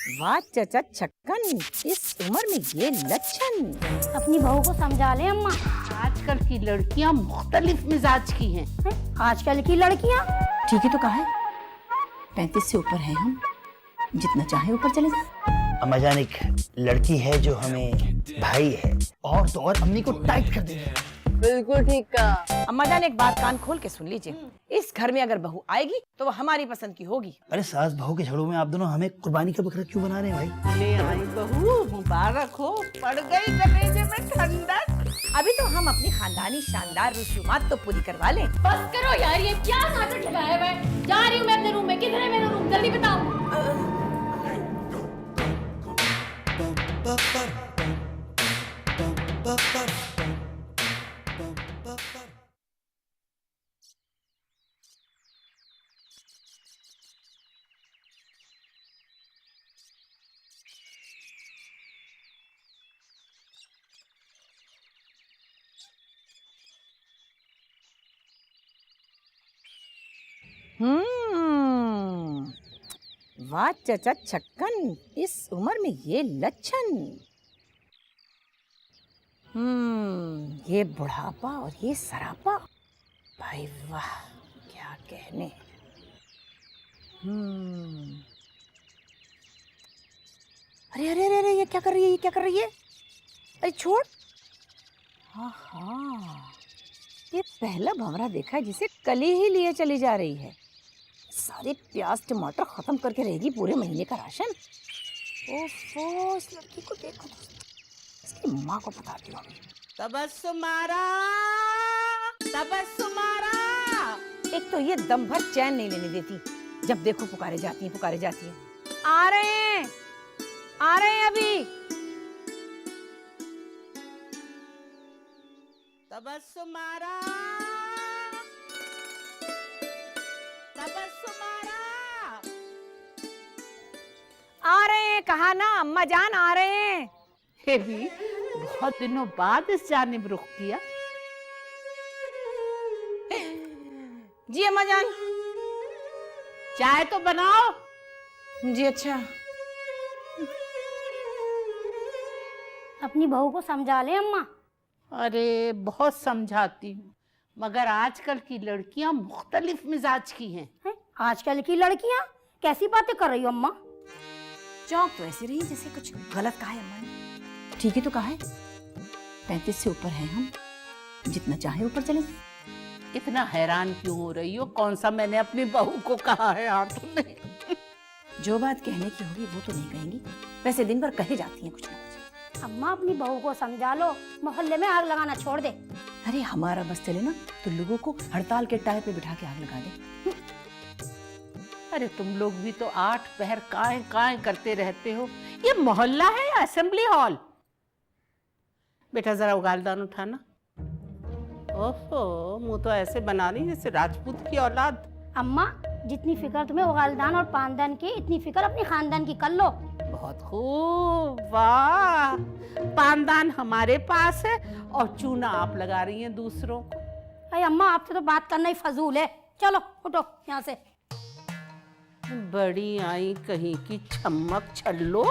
वाह चचा छक्कन, इस उम्र में ये लक्षण। अपनी बहू को समझा ले अम्मा। आजकल की लड़कियां मुख्तलिफ मिजाज की हैं। आजकल की लड़कियां ठीक है तो कहा है 35 से ऊपर हैं हम, जितना चाहे ऊपर चले जाए। अम्मा जान एक लड़की है जो हमें भाई है, और तो और अम्मी को टाइट कर देगी। बिल्कुल ठीक कहा। अम्मा जान एक बात कान खोल के सुन लीजिए, इस घर में अगर बहू आएगी तो वो हमारी पसंद की होगी। अरे सास बहू के झगड़ों में आप दोनों हमें कुर्बानी का बकरा क्यों बना रहे हैं भाई? ले आई बहू, मुबारक हो, पड़ गई कलेजे में ठंडक। अभी तो हम अपनी खानदानी शानदार रसूमात तो पूरी करवा लें। बस करो यार, ये क्या नाटक लगाया हुआ है। जा रही हूँ मैं अपने रूम में। किधर है मेरा रूम, जल्दी बताओ। वाह चचा छक्कन, इस उम्र में ये लक्षण। ये बुढ़ापा और ये सरापा, भाई वाह क्या कहने। अरे अरे अरे ये क्या कर रही है, ये क्या कर रही है? अरे छोड़। हाँ, ये पहला भंवरा देखा है जिसे कली ही लिए चली जा रही है। सारे प्याज टमाटर खत्म करके रहेगी पूरे महीने का राशन। ओफो, इस लड़की को देखो, इसकी माँ को बताती हूँ। तबस्सुमारा, तबस्सुमारा। एक तो ये दम भर चैन नहीं लेने देती, जब देखो पुकारे जाती है, पुकारे जाती है। आ रहे हैं, आ रहे हैं अभी। तबस्सुमारा, तबस्सुमारा। आ रहे हैं, कहा ना अम्मा जान आ रहे हैं। हे भी बहुत दिनों बाद इस जानिब रुख किया। जी अम्मा जान। चाय तो बनाओ। जी अच्छा। अपनी बहू को समझा ले अम्मा। अरे बहुत समझाती हूँ, मगर आजकल की लड़कियां मुख्तलिफ मिजाज की हैं। आजकल की लड़कियां कैसी बातें कर रही हो अम्मा? चौंक तो ऐसी रही जैसे कुछ गलत कहा है अम्मा ने। ठीक है तो कहा है 35 से ऊपर हैं हम, जितना चाहे ऊपर चले जाए। इतना हैरान क्यों हो रही हो? कौन सा मैंने अपनी बहू को कहा है आंखों में? जो बात कहने की होगी वो तो नहीं कहेंगी, वैसे दिन भर कहे जाती हैं कुछ ना कुछ। अम्मा अपनी बहू को समझा लो, मोहल्ले में आग लगाना छोड़ दे। अरे हमारा बस चले ना तो लोगों को हड़ताल के टायर पे बिठा के आग लगा दे। अरे तुम लोग भी तो 8 पहर काएं काएं करते रहते हो। ये मोहल्ला है या असेंबली हॉल? बेटा जरा उगालदान उठाना। ओहो, मुंह तो ऐसे बना रही जैसे राजपूत की औलाद। अम्मा जितनी फिक्र तुम्हें उगालदान और पानदान की, इतनी फिक्र अपनी खानदान की कर लो। बहुत खूब, वाह। पानदान हमारे पास है और चूना आप लगा रही हैं दूसरों को। अरे अम्मा आपसे तो बात करना ही फजूल है। चलो उठो यहाँ से। बड़ी आई कहीं की छमक छल्लो।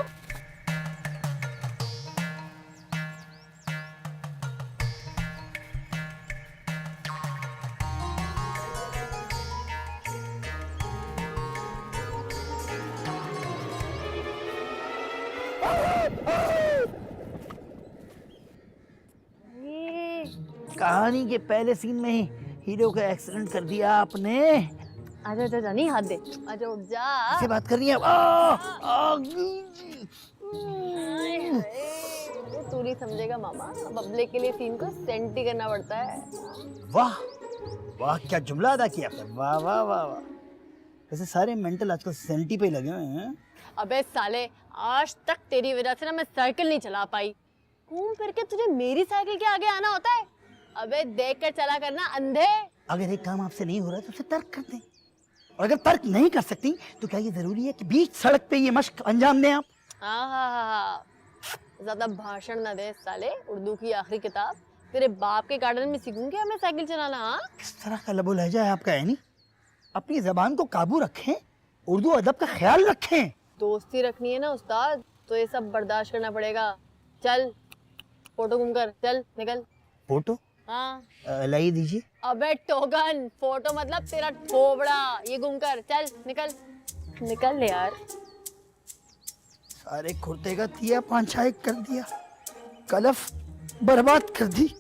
कहानी के पहले सीन में ही हीरो का एक्सीडेंट कर दिया आपने। आजा जा नहीं हाथ दे, आजा उठ जा। कैसे बात कर रही है? तू नहीं समझेगा मामा, बबले के लिए सीन को सेंटी करना पड़ता है। वाह वाह, क्या जुमला अदा किया आपने। वाह वाह वाह वाह। वैसे सारे मेंटल आजकल सेंटी पे लगे हुए हैं। अबे साले, आज तक तेरी वजह से ना मैं साइकिल नहीं चला पाई। घूम फिर के तुझे मेरी साइकिल के आगे आना होता है। अबे देख कर चला करना अंधे। अगर एक काम आपसे नहीं हो रहा है तो उसे तर्क कर दें, और अगर तर्क नहीं कर सकती तो क्या ये जरूरी है कि बीच सड़क पे ये मश्क अंजाम दें आप? हाँ, ज्यादा भाषण ना दे साले। उर्दू की आखिरी किताब तेरे बाप के गार्डन में सीखूंगी मैं साइकिल चलाना। हाँ, किस तरह का लबो लहजा है आपका? यानी अपनी जबान को काबू रखें, उर्दू अदब का ख्याल रखें। दोस्ती रखनी है ना उस्ताद, तो ये सब बर्दाश्त करना पड़ेगा। चल फोटो घूम कर, चल निकल। फोटो हाँ लाइए दीजिए। अबे टोकन, फोटो मतलब तेरा थोबड़ा। ये घूम कर, चल निकल निकल यार। सारे कुर्ते का दिया पांचा कर दिया, कलफ बर्बाद कर दी।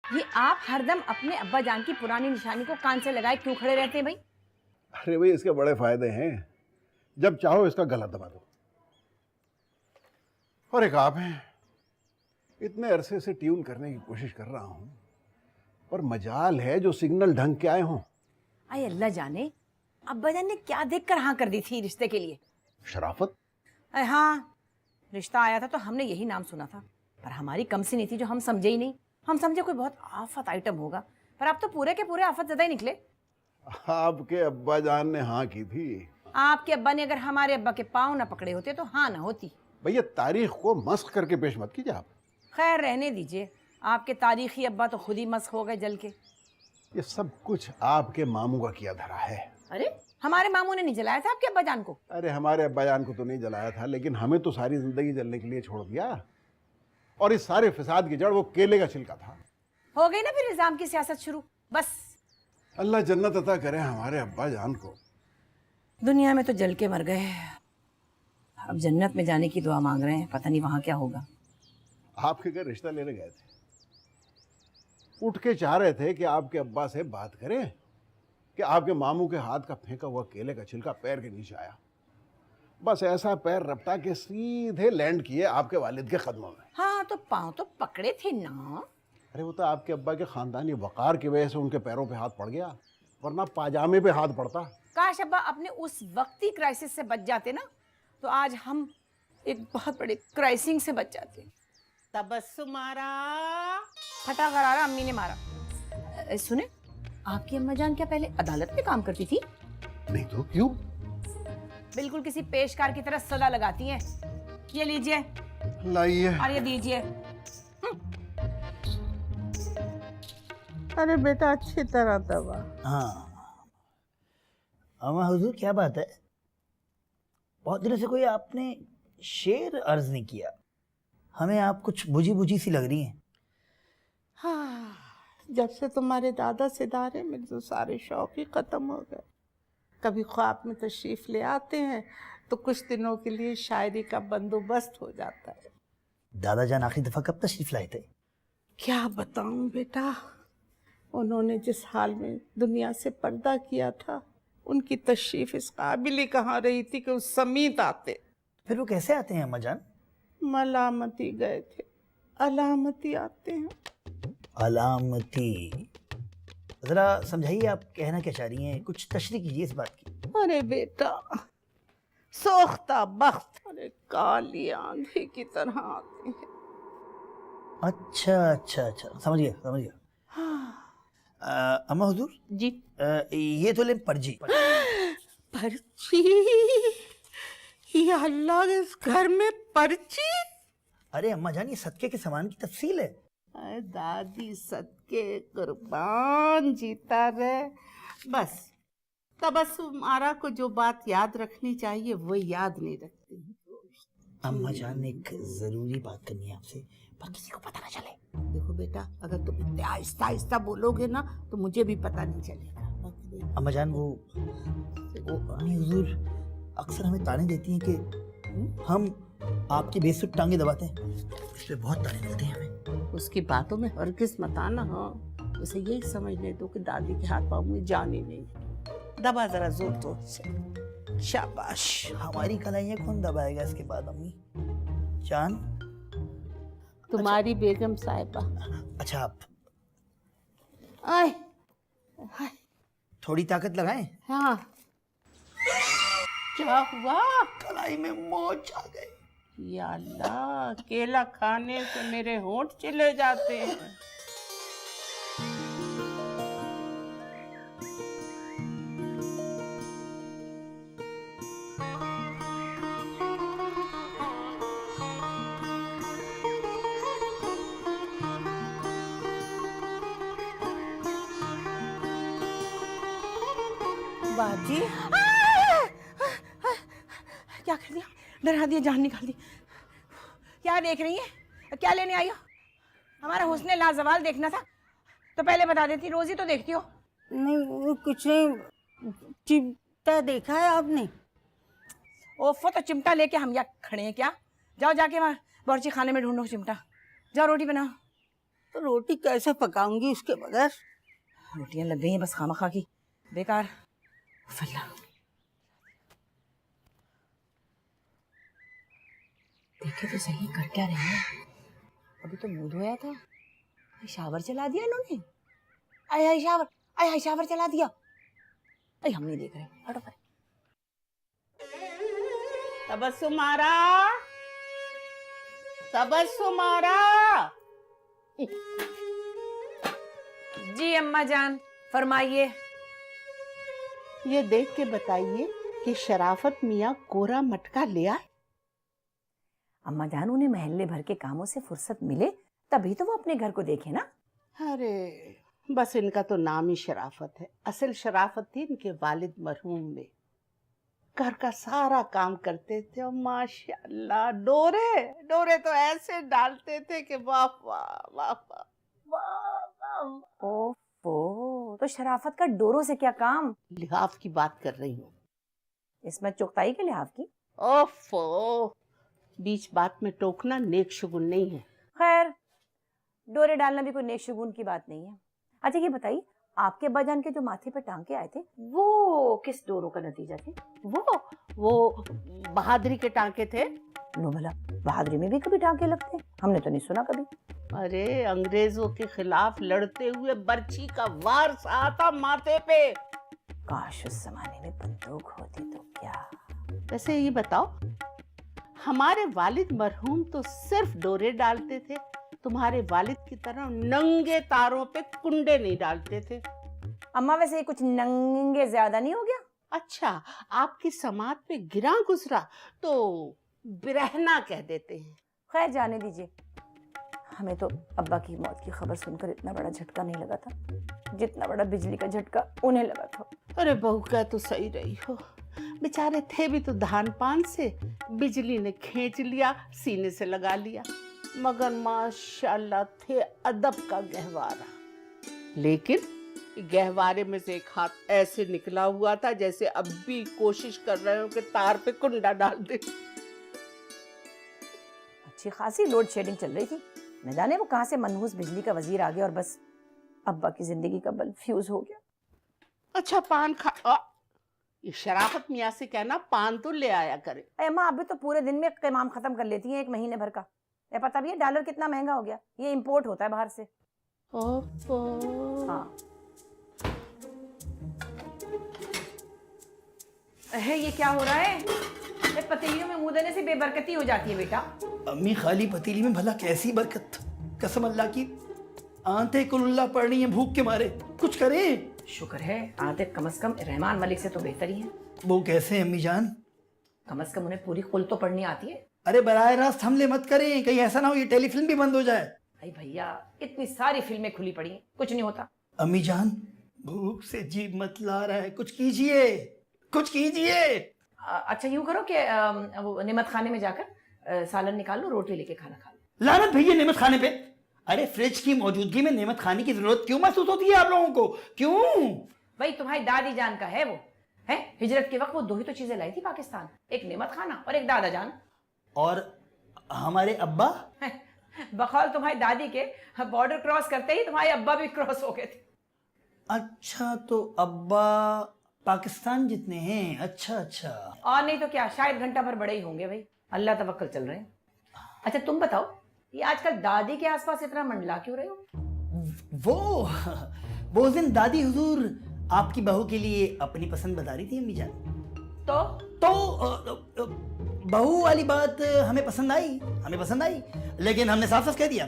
ये आप हरदम अपने अब्बा जान की पुरानी निशानी को कान से लगाए क्यों खड़े रहते हैं भाई? अरे भाई इसके बड़े फायदे हैं, जब चाहो इसका गला दबा दो। और एक आप हैं, इतने अरसे से ट्यून करने की कोशिश कर रहा हूं, पर मजाल है जो सिग्नल ढंग के आए हों। आई अल्लाह जाने अब्बा जान ने क्या देखकर हाँ कर दी थी रिश्ते के लिए। शराफत। अरे हाँ, रिश्ता आया था तो हमने यही नाम सुना था, पर हमारी कम सी नहीं थी जो हम समझे ही नहीं। हम समझे कोई बहुत आफत आइटम होगा, पर आप तो पूरे के पूरे आफत ज़्यादा ही निकले। आपके अब्बा जान ने हाँ की थी। आपके अब्बा ने अगर हमारे अब्बा के पाँव ना पकड़े होते तो हाँ ना होती। भैया तारीख को मस्क करके पेश मत कीजिए आप। खैर रहने दीजिए, आपके तारीखी अब्बा तो खुद ही मस्क हो गए जल के। ये सब कुछ आपके मामू का किया धरा है। अरे हमारे मामू ने नहीं जलाया था आपके अब्बा जान को? अरे हमारे अब्बा जान को तो नहीं जलाया था, लेकिन हमें तो सारी जिंदगी जलने के लिए छोड़ दिया। और इस सारे फसाद की जड़ वो केले का छिलका था। हो गई ना फिर इल्जाम की सियासत शुरू। बस अल्लाह जन्नत अता करे हमारे अब्बा जान को। दुनिया में तो जल के मर गए, अब जन्नत में जाने की दुआ मांग रहे हैं। पता नहीं वहां क्या होगा। आपके घर रिश्ता लेने गए थे, उठ के चाह रहे थे कि आपके अब्बा से बात करें कि आपके मामू के हाथ का फेंका हुआ केले का छिलका पैर के नीचे आया। बस ऐसा पैर रपटा के सीधे लैंड किए आपके वालिद के कदमों में। हाँ तो पाँव तो पकड़े थे ना। अरे वो तो आपके अब्बा के खानदानी वकार की वजह से उनके पैरों पे हाथ पड़ गया, वरना पाजामे पे हाथ पड़ता। काश अब्बा अपने उस वक्ती क्राइसिस से बच जाते ना, तो आज हम एक बहुत बड़े क्राइसिस से बच जाते। तबस्सुमारा फटा करारा अम्मी ने मारा। सुने, आपकी अम्मा जान क्या पहले अदालत में काम करती थी? नहीं तो क्यों? बिल्कुल किसी पेशकार की तरह सदा लगाती हैं। ये लीजिए लाइए। और ये दीजिए। अरे बेटा अच्छी तरह दबा। हाँ अम्मा हुजूर, क्या बात है? बहुत दिनों से कोई आपने शेर अर्ज नहीं किया। हमें आप कुछ बुझी बुझी सी लग रही हैं। हाँ, जब से तुम्हारे दादा सिदारे मेरे तो सारे शौक ही खत्म हो गए। कभी ख्वाब में तशरीफ ले आते हैं तो कुछ दिनों के लिए शायरी का बंदोबस्त हो जाता है। दादा जान आखिरी दफा कब तशरीफ लाए थे? क्या बताऊं बेटा, उन्होंने जिस हाल में दुनिया से पर्दा किया था, उनकी तशरीफ इस काबिल ही कहाँ रही थी कि उस समीत आते। फिर वो कैसे आते हैं अम्मा जान? मलामती गए थे, अलामती आते हैं। अलामती? जरा समझाइए, आप कहना क्या चाह रही हैं? कुछ तशरीह कीजिए इस बात की। अरे बेटा, सोख्ता बख्त अरे काली आंधी की तरह आते हैं। अच्छा अच्छा अच्छा, समझ गया समझ गया। अम्मा हुजूर जी ये तो ले पर्ची। पर्ची? या अल्लाह, इस घर में पर्ची? अरे अम्मा जान, ये सदके के सामान की तफसील है। अरे दादी सदके कुर्बान, जीता रहे। बस तबस्सुमारा को जो बात याद रखनी चाहिए वो याद नहीं रखती। अम्मा जान, एक जरूरी बात करनी है आपसे, पर किसी को पता ना चले। देखो बेटा, अगर तुम इतने आहिस्ता आहिस्ता बोलोगे ना तो मुझे भी पता नहीं चलेगा। अम्मा जान, वो अम्मी हुजूर अक्सर हमें ताने देती हैं कि हम आपकी बेसुध टांगे दबाते हैं। इस पे बहुत ताने मिलते हैं हमें। उसकी बातों में हरगिज़ मत आना। हाँ, उसे यही समझने दो कि दादी के हाथ पाँव में जान ही नहीं। दबा जरा जोर जोर से। शाबाश। हमारी कलाइयाँ कौन दबाएगा इसके बाद अम्मी जान? तुम्हारी बेगम साहिबा। अच्छा आप आए थोड़ी ताकत लगाएं। हाँ, क्या हुआ? कलाई में मोच आ गई। या अल्लाह, केला खाने से मेरे होंठ चले जाते हैं। बाजी, क्या कर दिया? डरा दिया, जान निकाल दी। क्या देख रही है? क्या लेने आई हो? हमारा हुस्ने लाजवाल देखना था तो पहले बता देती, रोज ही तो देखती हो। नहीं वो कुछ नहीं, चिमटा देखा है आपने? ओफो, तो चिमटा लेके हम यहाँ खड़े हैं क्या? जाओ जाके वहाँ बावर्ची खाने में ढूंढो चिमटा। जाओ रोटी बनाओ। तो रोटी कैसे पकाऊंगी उसके बगैर? रोटियां लग गई हैं बस खामखा की, बेकार। फल्ला, देखे तो सही कर क्या रहे हैं। अभी तो मुंह धोया था, शावर चला दिया इन्होंने। आय शावर, आय शावर चला दिया। अरे हम नहीं देख रहे, हटो पर। तबस्सुमारा, तबस्सुमारा। जी अम्मा जान, फरमाइए। ये देख के बताइए कि शराफत मियाँ कोरा मटका ले आए? अम्मा जान, उन्हें महल्ले भर के कामों से फुर्सत मिले तभी तो वो अपने घर को देखे ना। अरे बस इनका तो नाम ही शराफत है, असल शराफत थी इनके वालिद मरहूम में। घर का सारा काम करते थे और माशाल्लाह डोरे डोरे तो ऐसे डालते थे कि वाह वाह वाह वाह। ओफो, तो शराफत का डोरों से क्या काम? लिहाफ की बात कर रही हूँ। इसमें चुगताई के लिहाफ की? ओफो, बीच बात में टोकना नेक शुगुन नहीं है। खैर, डोरे डालना भी कोई नेक शुगुन की बात नहीं है। अच्छा ये बताइए, आपके अब्बाजान के जो माथे पे टांके आए थे वो किस डोरों का नतीजा थे? वो बहादुरी के टांके थे। नो भला, बहादुरी में भी कभी टांके लगते? हमने तो नहीं सुना कभी। अरे अंग्रेजों के खिलाफ लड़ते हुए बर्छी का वार सा था माथे पे। काश उस जमाने में बंदूक होती तो क्या। वैसे ये बताओ, हमारे वालिद मरहूम तो सिर्फ डोरे डालते थे, तुम्हारे वालिद की तरह नंगे तारों पे कुंडे नहीं डालते थे। अम्मा वैसे ये कुछ नंगे ज्यादा नहीं हो गया? अच्छा, आपकी समाज पे गिरा गुजरा तो बिरहना कह देते हैं। खैर जाने दीजिए, हमें तो अब्बा की मौत की खबर सुनकर इतना बड़ा झटका नहीं लगा था जितना बड़ा बिजली का झटका उन्हें लगा था। अरे बहू कह तो सही रही हो, बेचारे थे भी तो धान पान से, बिजली ने खींच लिया, सीने से लगा लिया, मगर माशाल्लाह थे अदब का गहवारा। लेकिन गहवारे में से एक हाथ ऐसे निकला हुआ था जैसे अब भी कोशिश कर रहे हो कि तार पे कुंडा डाल दे। अच्छी खासी लोड शेडिंग चल रही थी, न जाने वो कहां से मनहूस बिजली का वजीर आ गया और बस अब्बा की जिंदगी का बल्ब फ्यूज हो गया। अच्छा पान खा, ये शराफत मियाँ से कहना पान तो ले आया करे। अम्मा अभी तो पूरे दिन में क़िमाम खत्म कर लेती हैं, एक महीने भर का। ये पता भी है डॉलर कितना महंगा हो गया, ये इंपोर्ट होता है बाहर से। हाँ ये क्या हो रहा है? ये पतीलियों में मुंह देने से बेबरकती हो जाती है बेटा। अम्मी खाली पतीली में भला कैसी बरकत, कसम अल्लाह की आंतें कुल्ला पड़ रही हैं भूख के मारे, कुछ करें। शुक्र है आते कम से कम रहमान मलिक से तो बेहतर ही है। वो कैसे अम्मी जान? कम से कम उन्हें पूरी कुल तो पढ़नी आती है। अरे बराह रास्त हमले मत करें, कहीं ऐसा ना हो ये टेलीफिल्म भी बंद हो जाए। अरे भैया इतनी सारी फिल्में खुली पड़ी हैं, कुछ नहीं होता। अम्मी जान भूख से जीभ मत ला रहा है, कुछ कीजिए कुछ कीजिए। अच्छा यूं करो कि वो नेमत खाने में जाकर सालन निकाल लो, रोटी लेके खाना खा लो। लानत भैया नेमत खाने पे। अरे फ्रिज की मौजूदगी में नेमत खाने की जरूरत क्यों महसूस होती है आप लोगों को? क्यों? भाई तुम्हारी दादी जान का है वो, है हिजरत के वक्त वो दो ही तो चीजें लाई थी पाकिस्तान, एक नेमत खाना और एक दादा जान। और हमारे अब्बा? बकौल तुम्हारी दादी के बॉर्डर क्रॉस करते ही तुम्हारे अब्बा भी क्रॉस हो गए थे। अच्छा तो अब्बा पाकिस्तान जितने हैं। अच्छा अच्छा। और नहीं तो क्या, शायद घंटा भर बड़े ही होंगे भाई, अल्लाह तवक्कल चल रहे हैं। अच्छा तुम बताओ, ये आजकल दादी के आसपास इतना मंडला क्यों रहे हो? वो उस दिन दादी हुजूर आपकी बहू के लिए अपनी पसंद बता रही थी अम्मी जान। तो बहू वाली बात हमें पसंद आई, लेकिन हमने साफ साफ कह दिया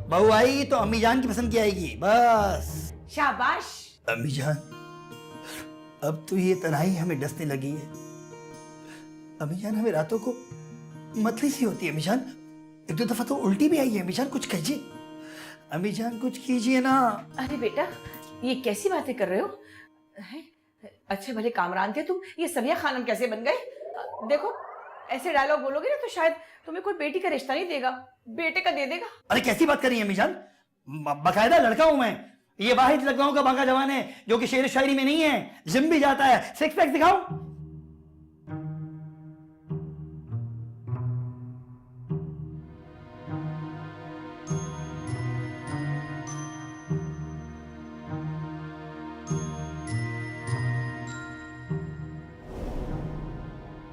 बहू आई तो अम्मी जान की पसंद की आएगी, बस। शाबाश। अम्मी जान, अब तो ये तन्हाई हमें डसने लगी है। अम्मी जान, हमें रातों को मतली सी होती है अम्मी जान, एक दो दफा तो उल्टी भी आई है अम्मी जान, कुछ कीजिए अम्मी जान, कुछ कीजिए ना। अरे बेटा, ये कैसी बातें कर रहे हो? हैं? अच्छे भले कामरान थे तुम, ये सबिया खानम कैसे बन गए? देखो, ऐसे डायलॉग बोलोगे ना तो शायद तुम्हें कोई बेटी का रिश्ता नहीं देगा, बेटे का दे देगा। अरे कैसी बात कर रही है अम्मी जान, बाकायदा लड़का हूं मैं, ये वाहिद लड़काओं का बांका जवान है जो कि शेर शायरी में नहीं है, जिम भी जाता है। सिक्स पैक दिखाऊं?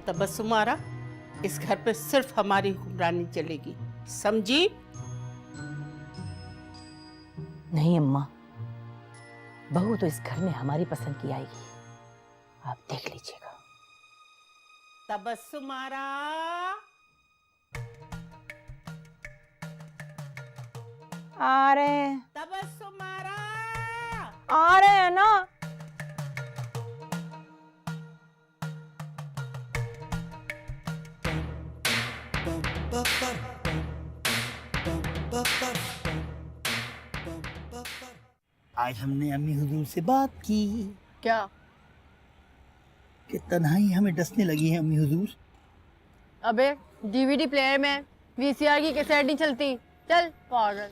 तबस्सुमारा, इस घर पे सिर्फ हमारी हुक्मरानी चलेगी, समझी? नहीं अम्मा, बहू तो इस घर में हमारी पसंद की आएगी, आप देख लीजिएगा। तबस्सुमारा, आ रहे हैं, तबस्सुमारा, आ रहे हैं ना। आज हमने अम्मी हुजूर से बात की क्या? कि तन्हाई हमें डसने लगी है अम्मी हुजूर। अबे डीवीडी प्लेयर में वीसीआर की कैसेट नहीं चलती, चल पागल।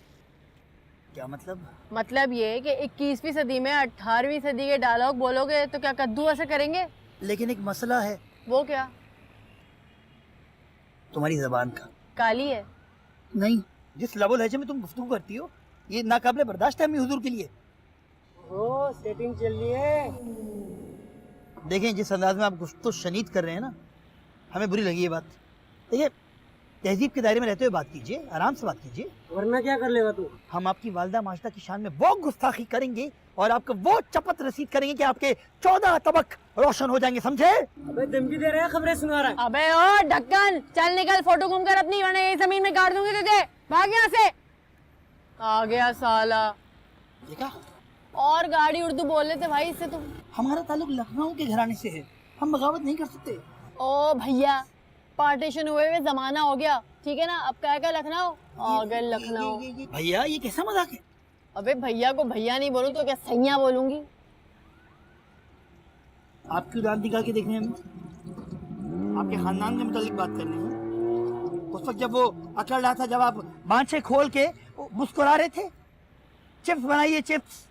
क्या मतलब? मतलब ये कि 21वीं सदी में 18वीं सदी के डायलॉग बोलोगे तो क्या कद्दू ऐसे करेंगे? लेकिन एक मसला है। वो क्या? तुम्हारी जबान का। काली है? नहीं, जिस लबो लहजे में तुम गुफ्तगू करती हो ये नाकाबिले बर्दाश्त है अम्मी हुजूर के लिए। ओ सेटिंग चल रही है। देखें, जिस अंदाज में आप गुफ्तगू शनीद कर रहे हैं ना, हमें बुरी लगी ये बात। देखिए, तहजीब के दायरे में रहते हुए बात कीजिए, आराम से बात कीजिए, वरना क्या कर लेगा तू? हम आपकी वालदा माशदा की शान में वो गुस्ताखी करेंगे और आपको वो चपत रसीद करेंगे कि आपके 14 तबक रोशन हो जाएंगे, समझे? अबे धमकी दे रहा है, खबरें सुना रहा है। अबे ओ ढक्कन, चल निकल, फोटो घूम कर अपनी, वरना यही जमीन में गाड़ दूंगी तुझे। भाग यहाँ से। आ गया साला। देखा, और गाड़ी उर्दू बोल लेते भाई इससे तुम। हमारा ताल्लुक लखनऊ के घराने से है, हम बगावत नहीं कर सकते। ओ भैया, पार्टीशन हुए हुए जमाना हो गया, ठीक है ना? अब क्या लखनऊ आ गए लखनऊ। भैया, ये कैसा मजाक है? अबे भैया को भैया नहीं बोलूं तो क्या सैया बोलूंगी? आप क्यों दांत निकाल के देख रहे हैं हमें? आपके खानदान के मुतालिक बात कर रहे हैं। उस वक्त जब वो अकड़ रहा था, जब आप बाँछे खोल के मुस्कुरा रहे थे। चिप्स बनाइए, चिप्स।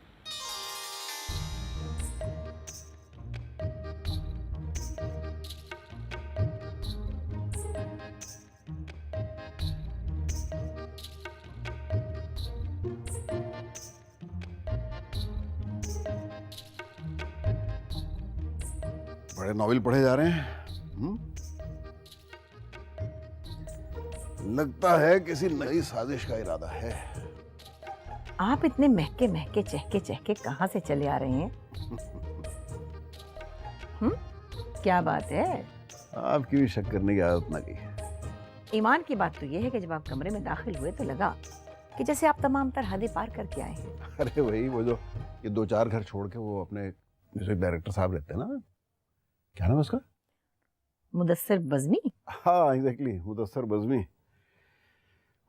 बड़े नॉवेल पढ़े जा रहे हैं। लगता है किसी नई साजिश का इरादा है। आप इतने महके महके चहके चहके कहाँ से चले आ रहे हैं? क्या बात है? आपकी भी शक करने की आदत ना की। ईमान की बात तो ये है कि जब आप कमरे में दाखिल हुए तो लगा कि जैसे आप तमाम तर हदें पार करके आए हैं। अरे वही, वो जो ये 2-4 घर छोड़ के वो अपने म्यूजिक डायरेक्टर साहब रहते हैं ना, क्या नाम है उसका? मुदस्सिर बज़मी। हाँ एग्जैक्टली, मुदस्सिर बज़मी,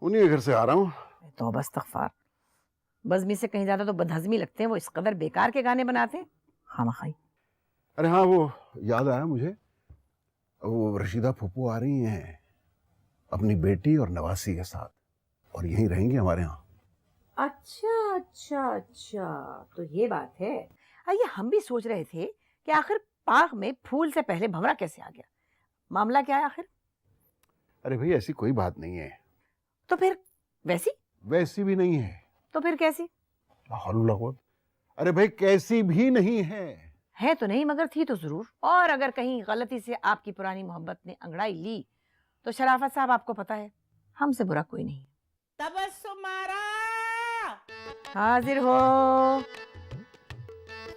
उन्हीं के घर से आ रहा हूँ। तौबा इस्तग़फ़ार, बज़मी से कहीं ज्यादा तो बदहज़मी लगते हैं, वो इस कदर बेकार के गाने बनाते हैं। खामखाई। अरे हाँ, वो याद आया मुझे, वो रशीदा फूफू आ रही हैं अपनी बेटी और नवासी के साथ, और यहीं रहेंगे हमारे यहाँ। अच्छा अच्छा अच्छा, तो ये बात है। आइए, हम भी सोच रहे थे कि आखिर पाग में फूल से पहले भंवरा कैसे आ गया, मामला क्या है आखिर? अरे भाई, ऐसी कोई बात नहीं है। तो फिर वैसी भी नहीं है। तो फिर कैसी? अरे भाई, कैसी भी नहीं है तो नहीं, मगर थी तो जरूर। और अगर कहीं गलती से आपकी पुरानी मोहब्बत ने अंगड़ाई ली तो शराफत साहब, आपको पता है हमसे बुरा कोई नहीं। तबस्सुमारा, हाजिर हो।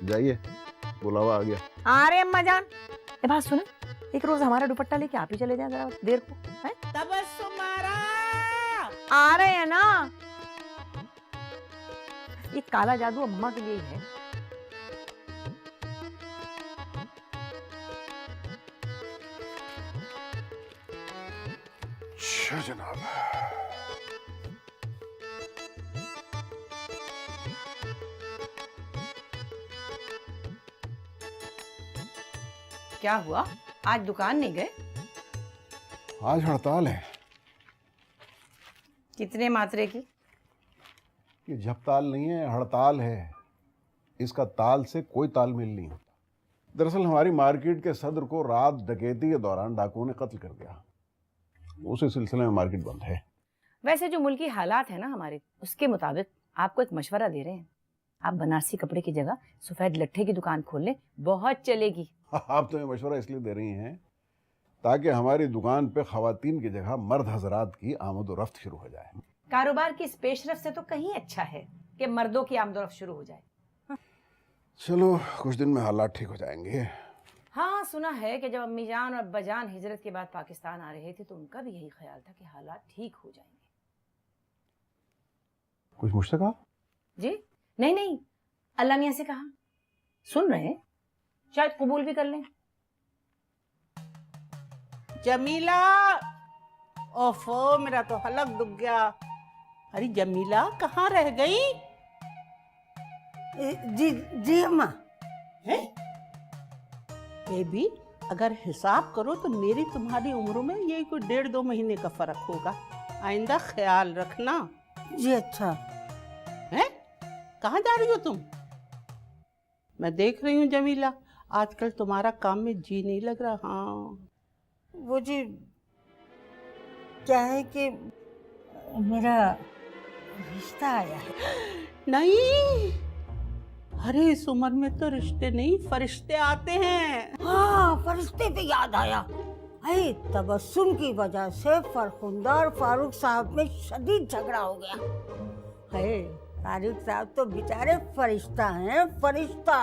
जाइए, बुलावा आ गया। आ रहे अम्मा जान। ये बात सुनो, एक रोज हमारा दुपट्टा लेके आप ही चले जाए जरा देर को, हैं? तबस्सुमारा आ रहे हैं ना। ये काला जादू अम्मा के लिए ही है। अच्छा जनाब। क्या हुआ, आज दुकान नहीं गए? आज हड़ताल है। कितने मात्रे की? ये झपताल नहीं है, हड़ताल है। इसका ताल से कोई तालमेल नहीं होता। दरअसल हमारी मार्केट के सदर को रात डकैती के दौरान डाकुओं ने कत्ल कर दिया। उसी सिलसिले में मार्केट बंद है। वैसे जो मुल्की हालात है ना हमारे, उसके मुताबिक आपको एक मशवरा दे रहे हैं। आप बनारसी कपड़े की जगह सफेद लट्ठे की दुकान खोल लें, बहुत चलेगी। आप तो ये मशवरा इसलिए दे रही हैं ताकि हमारी दुकान पे खवातीन की जगह मर्द हजरात की आमद और रफ्त शुरू हो जाए। कारोबार की इस पेशरफ से तो कहीं अच्छा है कि मर्दों की आमदोरफ्त शुरू हो जाए। चलो, कुछ दिन में हालात ठीक हो जाएंगे। हाँ, सुना है कि जब अम्मी जान और अब्बा जान हिजरत के बाद पाकिस्तान आ रहे थे तो उनका भी यही ख्याल था कि हालात ठीक हो जाएंगे। कुछ मुझसे कहा? जी नहीं नहीं, अल्लाह मियां से कहा। सुन रहे हैं, शायद कबूल भी कर लें। जमीला, ओफो मेरा तो हलक डूब गया। अरे जमीला कहाँ रह गई? जी जी अम्मा। है बेबी, अगर हिसाब करो तो मेरी तुम्हारी उम्र में यही कोई 1.5-2 महीने का फर्क होगा। आइंदा ख्याल रखना। जी अच्छा। है कहाँ जा रही हो तुम? मैं देख रही हूँ जमीला, आजकल तुम्हारा काम में जी नहीं लग रहा। हाँ वो जी क्या है कि मेरा रिश्ता आया है। नहीं, अरे इस उम्र में तो रिश्ते नहीं फरिश्ते आते हैं। हाँ, फरिश्ते पे याद आया। अरे तबस्सुम की वजह से फरखुंदा और फारूक साहब में शदीद झगड़ा हो गया है। फारूक साहब तो बेचारे फरिश्ता हैं, फरिश्ता।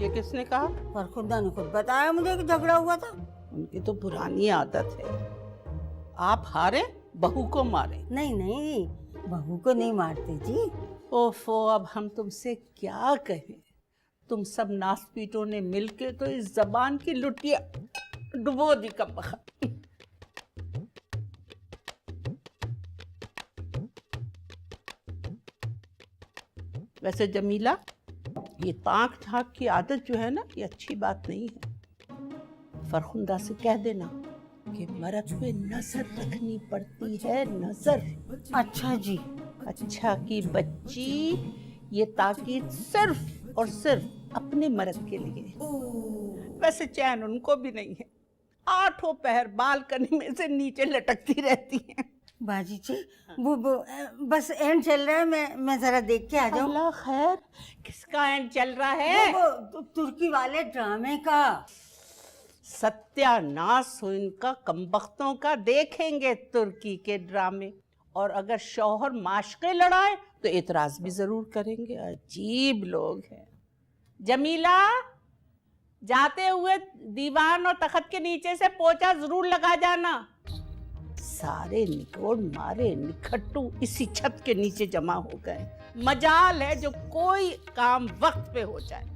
ये किसने कहा? फरखुंदा ने खुद बताया मुझे कि झगड़ा हुआ था। उनकी तो पुरानी आदत है, आप हारे बहू को मारे। नहीं नहीं, बहू को नहीं मारते जी। ओफो, अब हम तुमसे क्या कहें। तुम सब नासपीटों ने मिलके तो इस जबान की लुटिया डुबो दी कब बखत। वैसे जमीला, ये ताक झाक की आदत जो है ना, ये अच्छी बात नहीं है। फरखुंदा से कह देना कि मर्द पे नजर रखनी पड़ती है, नजर। अच्छा जी। अच्छा की बच्ची, ये ताकीद सिर्फ और सिर्फ अपने मर्द के लिए। वैसे चैन उनको भी नहीं है, 8 पहर बालकनी में से नीचे लटकती रहती हैं। बाजी जी, वो बस एंड चल रहा है, मैं जरा देख के आ जाऊं। अल्लाह खैर, किसका एंड चल रहा है? वो तुर्की वाले ड्रामे का। सत्यानाश हो इनका, कमबख्तों का। देखेंगे तुर्की के ड्रामे, और अगर शौहर माशके लड़ाए तो एतराज भी जरूर करेंगे। अजीब लोग हैं। जमीला, जाते हुए दीवान और तखत के नीचे से पोछा जरूर लगा जाना। सारे निकोड़ मारे निखट्टू इसी छत के नीचे जमा हो गए। मजाल है जो कोई काम वक्त पे हो जाए।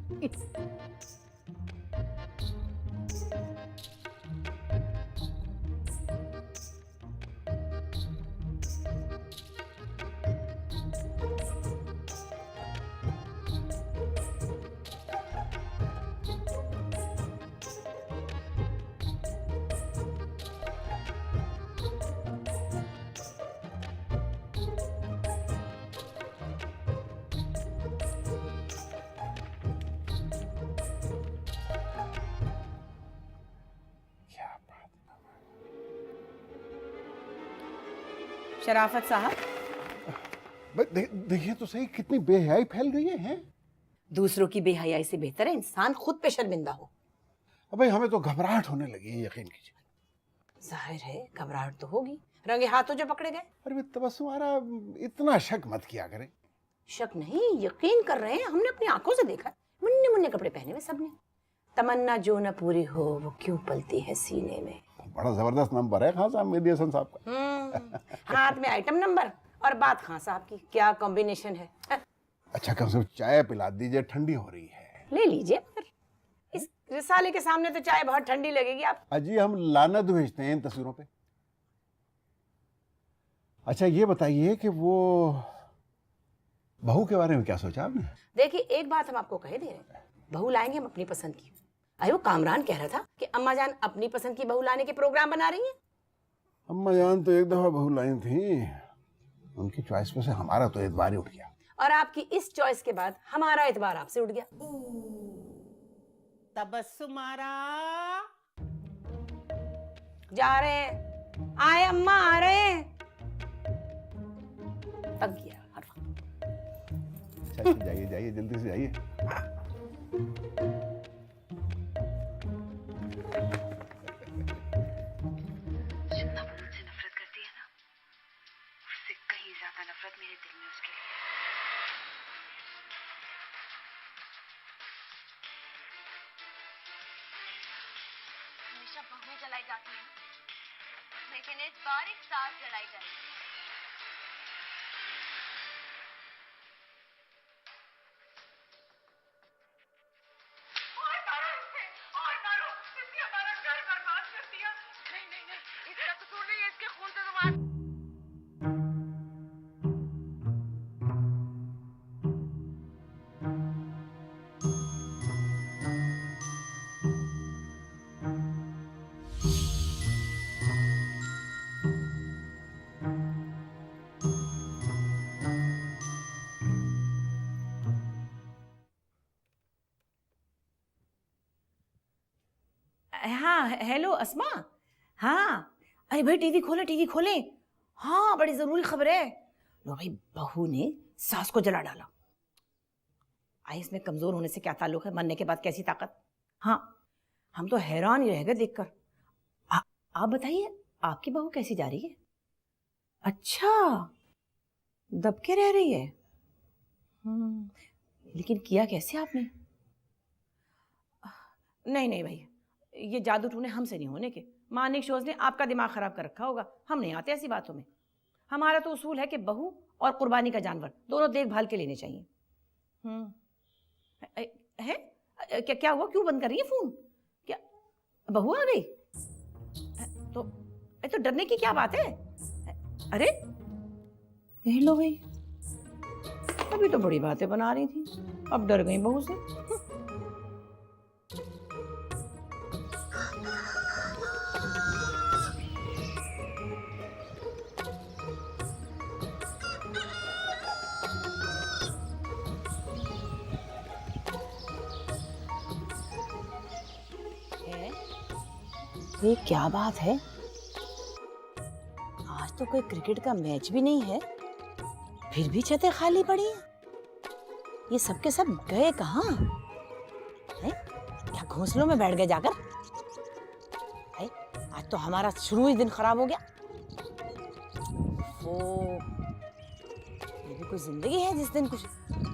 शराफत साहब, देखिए तो सही, कितनी बेहयाई फैल गई है। दूसरों की बेहयाई से बेहतर है इंसान खुद पे शर्मिंदा हो। अबे हमें तो घबराहट होने लगी है, यकीन कीजिए। जाहिर है घबराहट तो होगी, रंगे हाथों जो पकड़े गए। अरे तबस्सुमारा, इतना शक मत किया करें। शक नहीं, यकीन कर रहे हैं, हमने अपनी आंखों से देखा है। मुन्ने मुन्ने कपड़े पहने हुए सबने। तमन्ना जो न पूरी हो वो क्यों पलती है सीने में। बड़ा जबरदस्त नंबर है खान साहब मेहदी हसन साहब का। हाथ में आइटम नंबर और बात खान साहब की, क्या कॉम्बिनेशन है। अच्छा कम से कम चाय पिला दीजिए, ठंडी हो रही है। ले लीजिए, पर इस रिसाले के सामने तो चाय बहुत ठंडी लगेगी आप। अजी हम लानत भेजते हैं इन तस्वीरों पे। अच्छा ये बताइए कि वो बहू के बारे में क्या सोचा आपने? देखिए एक बात हम आपको कह दे रहे हैं, बहू लाएंगे हम अपनी पसंद की। अरे वो कामरान कह रहा था कि अम्मा जान अपनी पसंद की बहू लाने के प्रोग्राम बना रही हैं। अम्मा जान तो एक दफा बहू लाई थी, उनकी चॉइस पे से हमारा तो एतबार ही उठ गया। और आपकी इस चॉइस के बाद हमारा एतबार आपसे उठ गया। तबस्सुमारा जा रहे हैं, आए अम्मा आ रहे हैं। तंग किया हर वक्त। अच्छा जाइए जाइए जल्दी से जाइए। जितना वो मुझसे नफरत करती है ना, उससे कहीं ज्यादा नफरत मेरे दिल में उसके लिए। हमेशा बहुएं जलाई जाती हैं, लेकिन इस बार एक साथ जलाई जाएगी। हाँ हेलो अस्मा। हाँ अरे भाई टीवी खोले टीवी खोले। हाँ बड़ी जरूरी खबर है। लो भाई बहू ने सास को जला डाला। आई इसमें कमजोर होने से क्या ताल्लुक है, मरने के बाद कैसी ताकत। हाँ हम तो हैरान ही रह गए देखकर। आप बताइए आपकी बहू कैसी जा रही है? अच्छा दब के रह रही है। लेकिन किया कैसे आपने? नहीं नहीं भाई ये जादू टूने हमसे नहीं होने के। मानिक शोज ने आपका दिमाग खराब कर रखा होगा, हम नहीं आते ऐसी बातों में। हमारा तो उसूल है कि बहू और कुर्बानी का जानवर दोनों देखभाल के लेने चाहिए। है क्या क्या हुआ, क्यों बंद कर रही है फोन? क्या बहू आ गई? तो डरने की क्या बात है? अरे ये लो भाई, अभी तो बड़ी बातें बना रही थी, अब डर गई बहू से। ये क्या बात है, आज तो कोई क्रिकेट का मैच भी नहीं है, फिर भी छतें खाली पड़ी हैं। ये सब के सब गए कहाँ? क्या घोंसलों में बैठ गए जाकर? है? आज तो हमारा शुरू ही दिन खराब हो गया। वो ये भी कोई जिंदगी है जिस दिन कुछ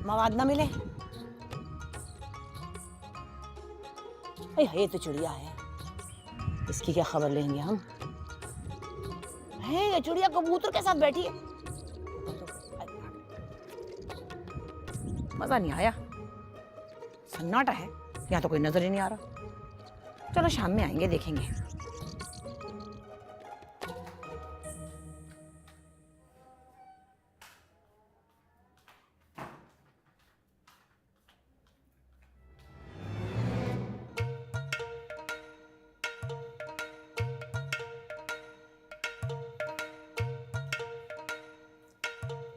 मवाद ना मिले। ये तो चिड़िया है, इसकी क्या खबर लेंगे हम? है ये चिड़िया कबूतर के साथ बैठी है। मजा नहीं आया, सन्नाटा है, यहाँ तो कोई नजर ही नहीं आ रहा। चलो शाम में आएंगे देखेंगे।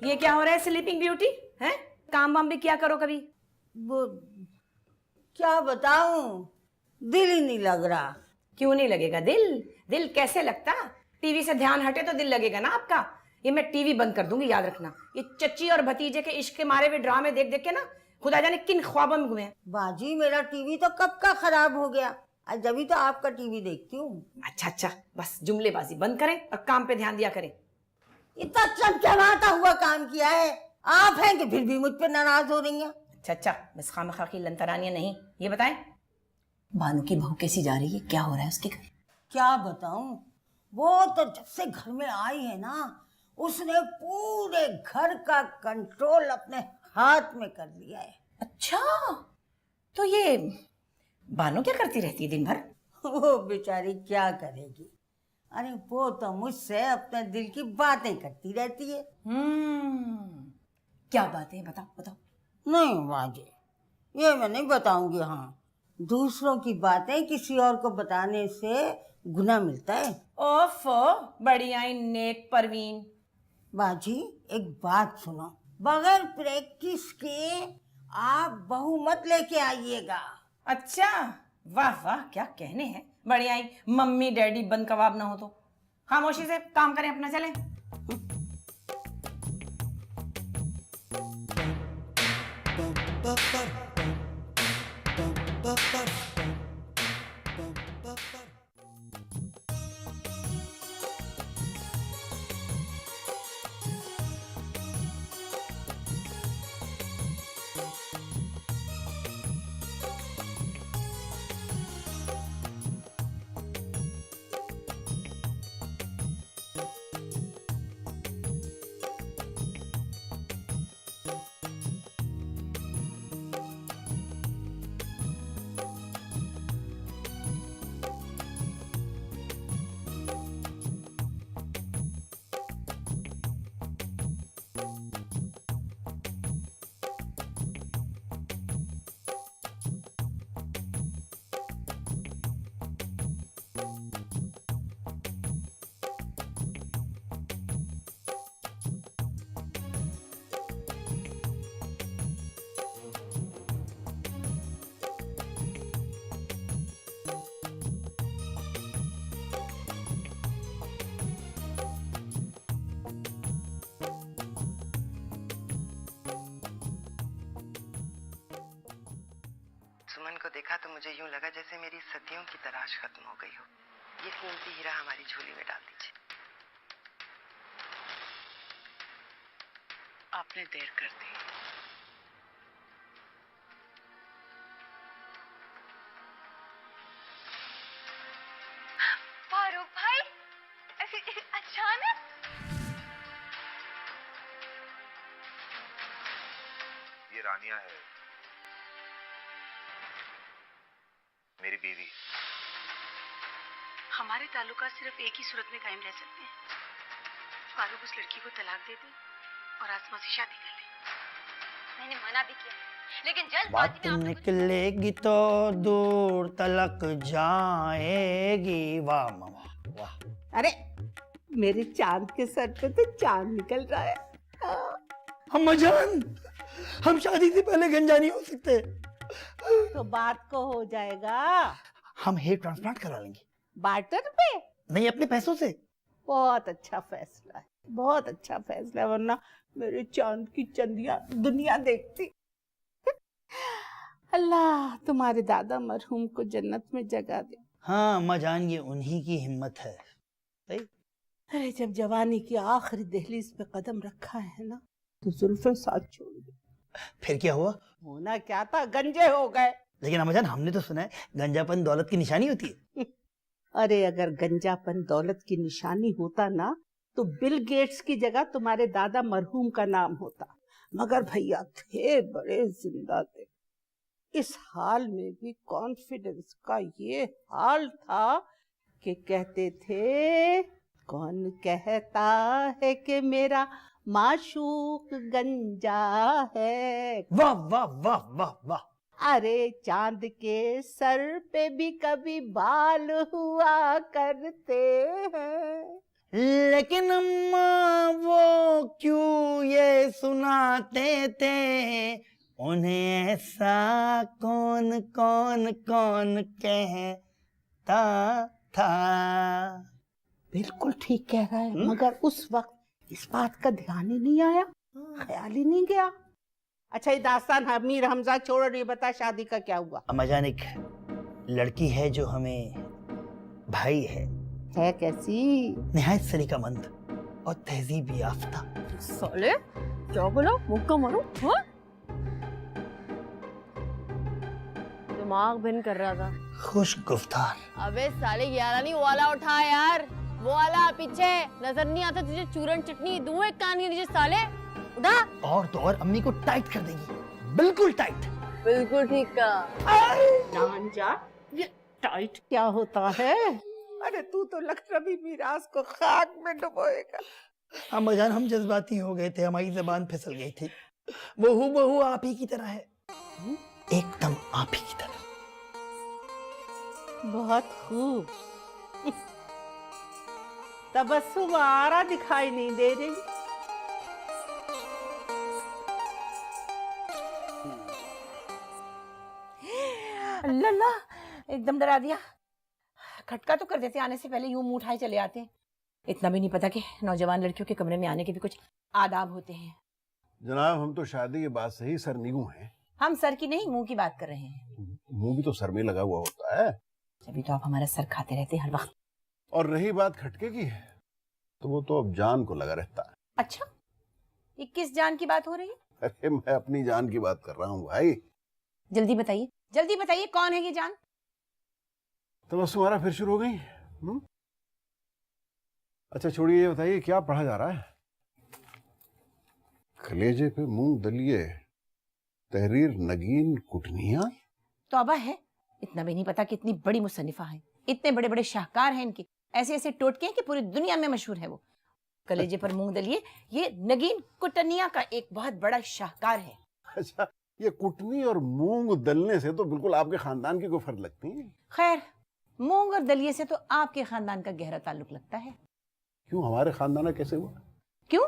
ये क्या हो रहा है स्लीपिंग ब्यूटी? है काम वाम भी क्या करो कभी। वो क्या बताऊं, दिल ही नहीं लग रहा। क्यों नहीं लगेगा दिल? दिल कैसे लगता? टीवी से ध्यान हटे तो दिल लगेगा ना आपका। ये मैं टीवी बंद कर दूंगी, याद रखना। ये चच्ची और भतीजे के इश्क के मारे हुए ड्रामे देख देख के ना खुदा जाने किन ख्वाबों में घूमे। बाजी मेरा टीवी तो कब का खराब हो गया, आज अभी तो आपका टीवी देखती हूँ। अच्छा बस जुमलेबाजी बंद करें और काम पे ध्यान दिया करें। इतना चमचमाता हुआ काम किया है, आप हैं कि फिर भी मुझ पे नाराज हो रही हैं। अच्छा, बस खामखा की लंतरानियां नहीं। ये बताएं, बानू की बहू कैसी जा रही है, क्या हो रहा है उसके घर? क्या बताऊं, वो तो जब से घर में आई है ना, उसने पूरे घर का कंट्रोल अपने हाथ में कर लिया है। अच्छा, तो ये बानू क्या करती रहती है दिन भर? वो बेचारी क्या करेगी, अरे वो तो मुझसे अपने दिल की बातें करती रहती है। क्या बात है, बताओ बताओ। नहीं बाजी, ये मैं नहीं बताऊंगी। हाँ, दूसरों की बातें किसी और को बताने से गुनाह मिलता है। ओफो, बढ़िया ही नेक परवीन। बाजी एक बात सुनो, बगैर प्रैक्टिस के आप बहू मत लेके आइएगा। अच्छा, वाह वाह, क्या कहने हैं। बढ़िया ही मम्मी डैडी बंद कबाब ना हो तो। खामोशी से काम करें अपना, चलें। सुमन को देखा तो मुझे यूं लगा जैसे मेरी सदियों की तलाश खत्म हो गई हो। ये कीमती हीरा हमारी झोली में डाल दीजिए। आपने देर कर दी। फारूक भाई, अचानक? ये रानिया है, मेरी बीवी। हमारे ताल्लुकात सिर्फ एक ही सूरत में कायम रह सकते हैं। फारूक उस लड़की को तलाक दे दे और आसमा से शादी कर ले। मैंने मना भी किया, लेकिन बात निकलेगी तो दूर तलक जाएगी। वाह मामा वाह। अरे मेरे चांद के सर पे तो चांद निकल रहा है। अम्मा जान, हम शादी से पहले गंजा नहीं हो सकते। तो बात को हो जाएगा। हम हेयर ट्रांसप्लांट करा लेंगे। बार्टर पे? नहीं, अपने पैसों से। बहुत अच्छा फैसला है, बहुत अच्छा फैसला है, वरना मेरे चांद की चंदिया दुनिया देखती। अल्लाह तुम्हारे दादा मरहूम को जन्नत में जगह दे। हाँ अम्मा जान, ये उन्हीं की हिम्मत है। सही। अरे जब जवानी की आखिरी दहलीज पे कदम रखा है ना, तो जुल्फे साथ छोड़ दी। फिर क्या हुआ? होना क्या था, गंजे हो गए। लेकिन अम्मा जान, हमने तो सुना है गंजापन दौलत की निशानी होती है। अरे अगर गंजापन दौलत की निशानी होता ना, तो बिल गेट्स की जगह तुम्हारे दादा मरहूम का नाम होता। मगर भैया थे बड़े जिंदा थे। इस हाल में भी कॉन्फिडेंस का ये हाल था कि कहते थे, कौन कहता है कि मेरा माशूक गंजा है। वाह वाह वाह वाह वाह। अरे चांद के सर पे भी कभी बाल हुआ करते हैं। लेकिन अम्मा वो क्यों ये सुनाते थे, उन्हें ऐसा कौन कौन कौन कहता था। बिल्कुल ठीक कह रहा है, मगर उस वक्त इस बात का ध्यान ही नहीं आया, ख्याल ही नहीं गया। अच्छा ये दास्तान अमीर हमजा छोड़ और ये बता, शादी का क्या हुआ? अम्मा जान, एक लड़की है जो हमें भाई है कैसी? निहायत सलीकामंद और तहजीब याफ्ता। साले क्या बोला, मुक्का मारो। हाँ? दिमाग भिन्न कर रहा था। खुश गुफ्तार। अबे साले 11 नहीं, वो वाला उठा यार, वो वाला पीछे नजर नहीं आता तुझे? चूरन चटनी दूं एक कान के नीचे साले, उठा। और तो और अम्मी को टाइट कर देगी, बिल्कुल टाइट। बिल्कुल ठीक का। नानजा, ये टाइट क्या होता है? अरे तू तो लखनवी मिराज को खाक में डुबोएगा। अम्मा जान, हम जज्बाती हो गए थे, हमारी जबान फिसल गई थी। वो हूबहू आप ही की तरह है, एकदम आप ही की तरह। बहुत खूब। तबस्सुम आरा दिखाई नहीं दे रही। अल्लाह, एकदम डरा दिया। खटका तो कर देते, आने से पहले यूं मुंह उठाए चले आते हैं। इतना भी नहीं पता कि नौजवान लड़कियों के कमरे में आने के भी कुछ आदाब होते हैं। जनाब, हम तो शादी के बाद से ही सरनीगू हैं। हम सर की नहीं, मुंह की बात कर रहे हैं। मुंह भी तो सर में लगा हुआ होता है। तभी तो आप हमारा सर खाते रहते हैं हर वक्त। और रही बात खटके की, तो वो तो अब जान को लगा रहता है। अच्छा, ये किस जान की बात हो रही है? अरे मैं अपनी जान की बात कर रहा हूँ भाई। जल्दी बताइए, जल्दी बताइए, कौन है ये जान? तो बस तुम्हारा फिर शुरू हो गई। अच्छा छोड़िए, ये बताइए क्या पढ़ा जा रहा है? कलेजे पे मूंग दलिए, तहरीर नगीन कुटनिया। तौबा है, इतना भी नहीं पता कि इतनी बड़ी मुसन्निफा है, इतने बड़े बड़े शाहकार हैं इनके, ऐसे ऐसे टोटके हैं कि पूरी दुनिया में मशहूर है वो। कलेजे पर मूंग दलिए, ये नगीन कुटनिया का एक बहुत बड़ा शाहकार है। अच्छा, ये कुटनी और मूंग दलने से तो बिल्कुल आपके खानदान की कोई फर्क लगती है। खैर, मूंग और दलिए से तो आपके खानदान का गहरा ताल्लुक लगता है। क्यों, हमारे खानदान में कैसे हुआ? क्यों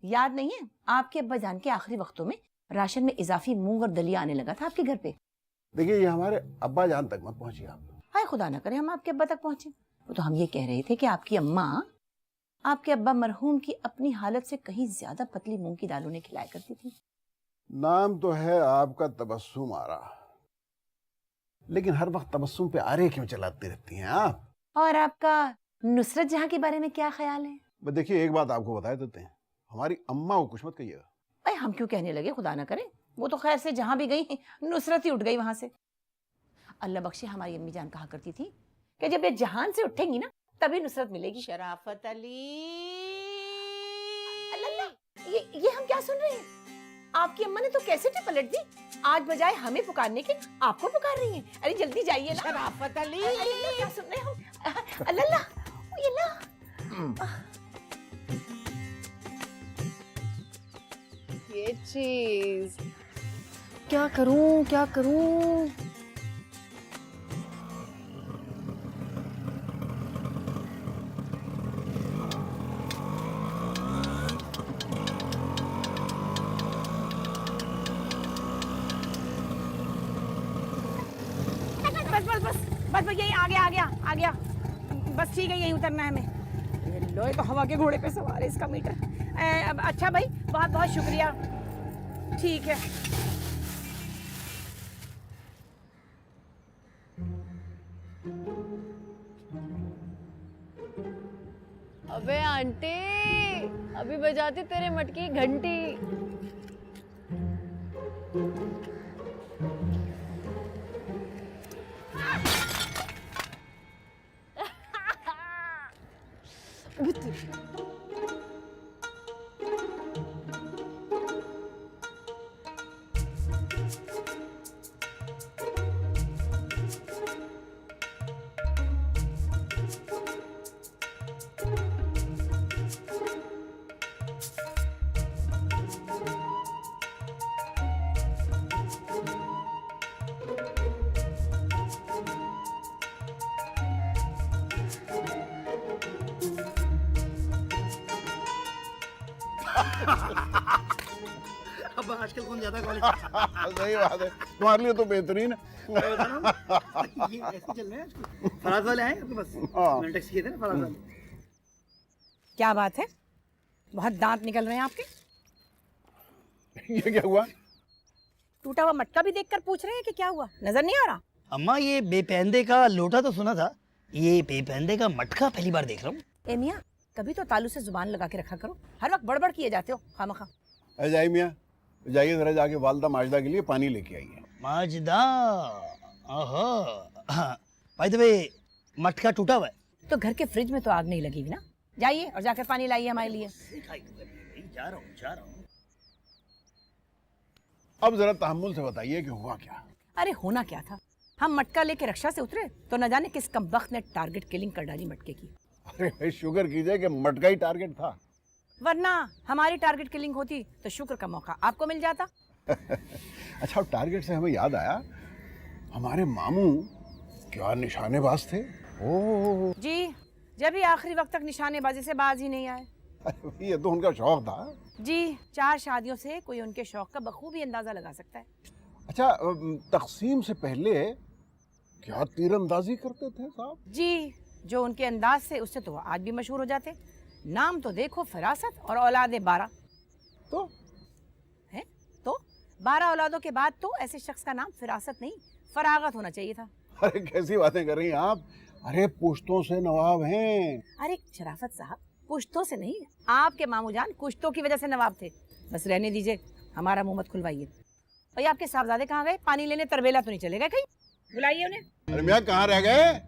याद नहीं है? आपके अब्बा जान के आखिरी वक्तों में राशन में इजाफी मूंग और दलिया आने लगा था आपके घर पे। देखिए, ये हमारे अब्बा जान तक मत पहुंचिए आप। हाय खुदा ना करे हम आपके अब्बा तक पहुंचे। वो तो हम ये कह रहे थे कि आपकी अम्मा आपके अब्बा मरहूम की अपनी हालत से कहीं ज्यादा पतली मूंग की दाल उन्हें खिलाया करती थी। नाम तो है आपका तबस्सुम आरा, लेकिन हर वक्त तबस्सुम पे आरे क्यों चलाती रहती हैं आप? और आपका नुसरत जहां के बारे में क्या ख्याल है? देखिए, एक बात आपको बता देते हैं, हमारी अम्मा को कुछ मत कहिएगा। अरे हम क्यों कहने लगे, खुदा ना करे, वो तो खैर से जहां भी गई नुसरत ही उठ गई वहां से। अल्लाह बख्शे, हमारी अम्मी जान कहा करती थी कि जब ये जहान से उठेंगी ना तभी नुसरत मिलेगी। शराफत अली, अल्लाह, ये हम क्या सुन रहे हैं? आपकी अम्मा ने तो कैसे पलट दी, आज बजाय हमें पुकारने के आपको पुकार रही हैं। अरे जल्दी जाइए ना। शराफत अली, अल्लाह, क्या सुन रहे हम? अल्लाह, ये ला। ये चीज क्या करूं, क्या करूं? बस यही आ गया। बस ठीक है, यही उतरना है हमें। ये लोहे तो हवा के घोड़े पे सवार है इसका मीटर। अब अच्छा भाई, बहुत बहुत शुक्रिया। ठीक है। अबे आंटी, अभी बजाती तेरे मटकी घंटी। अब आजकल कौन जाता है कॉलेज? सही बात है, तुम्हारे लिए तो बेहतरीन है। ये ऐसे चल रहे हैं आजकल। फराज वाले आए आपके पास? मैंने टैक्सी किया था ना, फराज वाले। क्या बात है, बहुत दांत निकल रहे हैं आपके। ये क्या हुआ? टूटा हुआ मटका भी देखकर पूछ रहे हैं कि क्या हुआ, नजर नहीं आ रहा? अम्मा, ये बेपहनदे का लोटा तो सुना था, ये बेपहनदे का मटका पहली बार देख रहा हूँ। ए मियां, कभी तो तालू से जुबान लगा के रखा करो, हर वक्त बड़बड़ किए जाते हो खामखा। अजय मियाँ, जाइए जरा, जाके वालदा माजदा के लिए पानी लेके आइए। माजदा, बाय द वे मटका टूटा हुआ है। तो घर के फ्रिज में तो आग नहीं लगी हुई ना। जाइए और जाकर पानी लाइए हमारे लिए। जा रहा हूँ। अब जरा तहम्मुल से बताइए कि हुआ क्या। अरे होना क्या था, हम मटका लेके रक्षा से उतरे तो न जाने किस कमबख्त ने टारगेट किलिंग कर डाली मटके की। अरे भाई शुक्र कीजिए कि मटका ही टारगेट था। वरना हमारी टारगेट किलिंग होती तो शुक्र का मौका आपको मिल जाता। अच्छा, टारगेट से हमें याद आया, हमारे मामू क्या निशानेबाज थे। ओह जी, जब भी आखिरी वक्त तक निशानेबाजी से बाज ही नहीं आए। ये तो उनका शौक था। जी, 4 शादियों से कोई उनके शौक का बखूबी अंदाजा लगा सकता है। अच्छा, तकसीम से पहले क्या तीरंदाजी करते थे साहब? जी, जो उनके अंदाज से उससे तो वो आज भी मशहूर हो जाते। नाम तो देखो, फरासत और औलादे 12। तो है तो 12 औलादों के बाद तो ऐसे शख्स का नाम फिरासत नहीं, फरागत होना चाहिए था। अरे कैसी बातें कर रही हैं आप? अरे पुश्तों से नवाब हैं। अरे शराफत साहब, पुश्तों से नहीं, आपके मामू जान कुश्तों की वजह से नवाब थे। बस रहने दीजिए, हमारा मुंह मत खुलवाइए। और ये आपके साहबजादे कहाँ गए? पानी लेने तरबेला तो नहीं चले गए कहीं? बुलाइए उन्हें। अरे मियां कहाँ रह गए?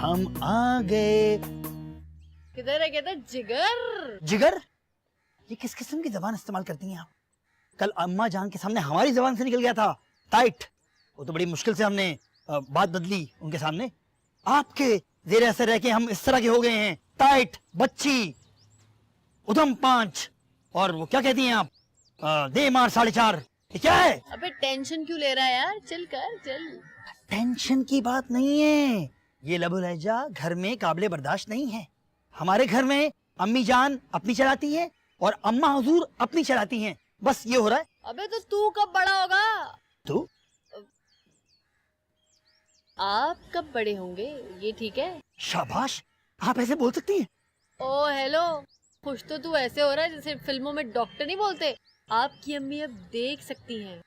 हम आ गए। किधर है जिगर? जिगर? ये किस किस्म की जबान इस्तेमाल करती हैं आप? कल अम्मा जान के सामने हमारी जबान से निकल गया था टाइट। वो तो बड़ी मुश्किल से हमने बात बदली उनके सामने। आपके जेर असर रह के हम इस तरह के हो गए हैं, टाइट, बच्ची, उधम 5। और वो क्या कहती हैं आप, दे मार 4.5। ये क्या है? अबे टेंशन क्यों ले रहा है यार, चिल कर चल। टेंशन की बात नहीं है, ये लबो लहजा घर में काबिले बर्दाश्त नहीं है। हमारे घर में अम्मी जान अपनी चलाती है और अम्मा हुजूर अपनी चलाती हैं। बस ये हो रहा है। अबे तो तू कब बड़ा होगा? तू? आप कब बड़े होंगे, ये ठीक है? शाबाश, आप ऐसे बोल सकती हैं। ओ हेलो, खुश तो तू ऐसे हो रहा है जैसे फिल्मों में डॉक्टर नहीं बोलते, आपकी अम्मी अब देख सकती हैं।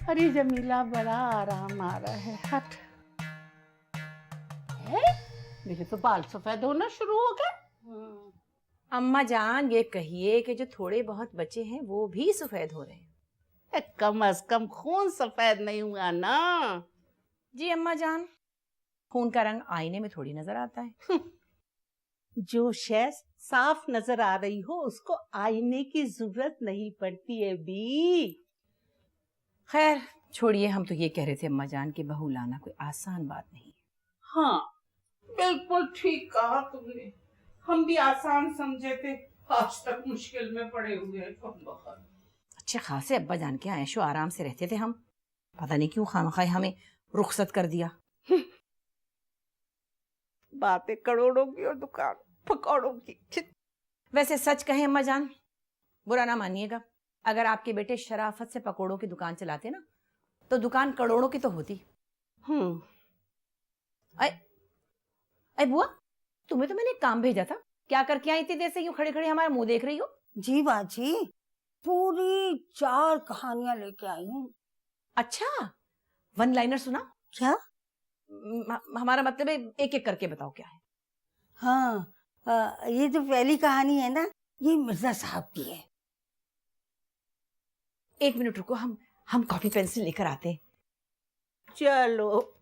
अरे जमीला, बड़ा आराम आ रहा है। हट। है? मेरे तो बाल सफेद होना शुरू हो गए। अम्मा जान, ये कहिए कि जो थोड़े बहुत बचे हैं वो भी सफेद हो रहे हैं। कम अज कम खून सफेद नहीं हुआ ना। जी अम्मा जान, खून का रंग आईने में थोड़ी नजर आता है। जो शय साफ नजर आ रही हो उसको आईने की जरूरत नहीं पड़ती है बी। खैर छोड़िए, हम तो ये कह रहे थे अम्मा जान की बहू लाना कोई आसान बात नहीं। हाँ, बिल्कुल ठीक कहा तुमने। हम भी आसान समझे थे, आज तक मुश्किल में पड़े हुए हैं। अच्छे खासे अब्बा जान के ऐशो आराम से रहते थे हम, पता नहीं क्यों खामखाई हमें रुखसत कर दिया। बातें करोड़ों की और दुकान पकौड़ों की। वैसे सच कहें अम्मा जान, बुरा ना मानिएगा, अगर आपके बेटे शराफत से पकौड़ों की दुकान चलाते ना तो दुकान करोड़ों की तो होती। अरे बुआ, तुम्हें तो मैंने एक काम भेजा था, क्या करके आई इतनी देर से यूं खड़े खड़े हमारा मुंह देख रही हो? जी बाजी, पूरी 4 कहानियां लेके आई हूँ। अच्छा, 1 लाइनर सुना? क्या? हमारा मतलब है एक एक करके बताओ क्या है। हाँ, ये जो पहली कहानी है ना, ये मिर्जा साहब की है। 1 मिनट रुको, हम कॉपी पेंसिल लेकर आते हैं। चलो।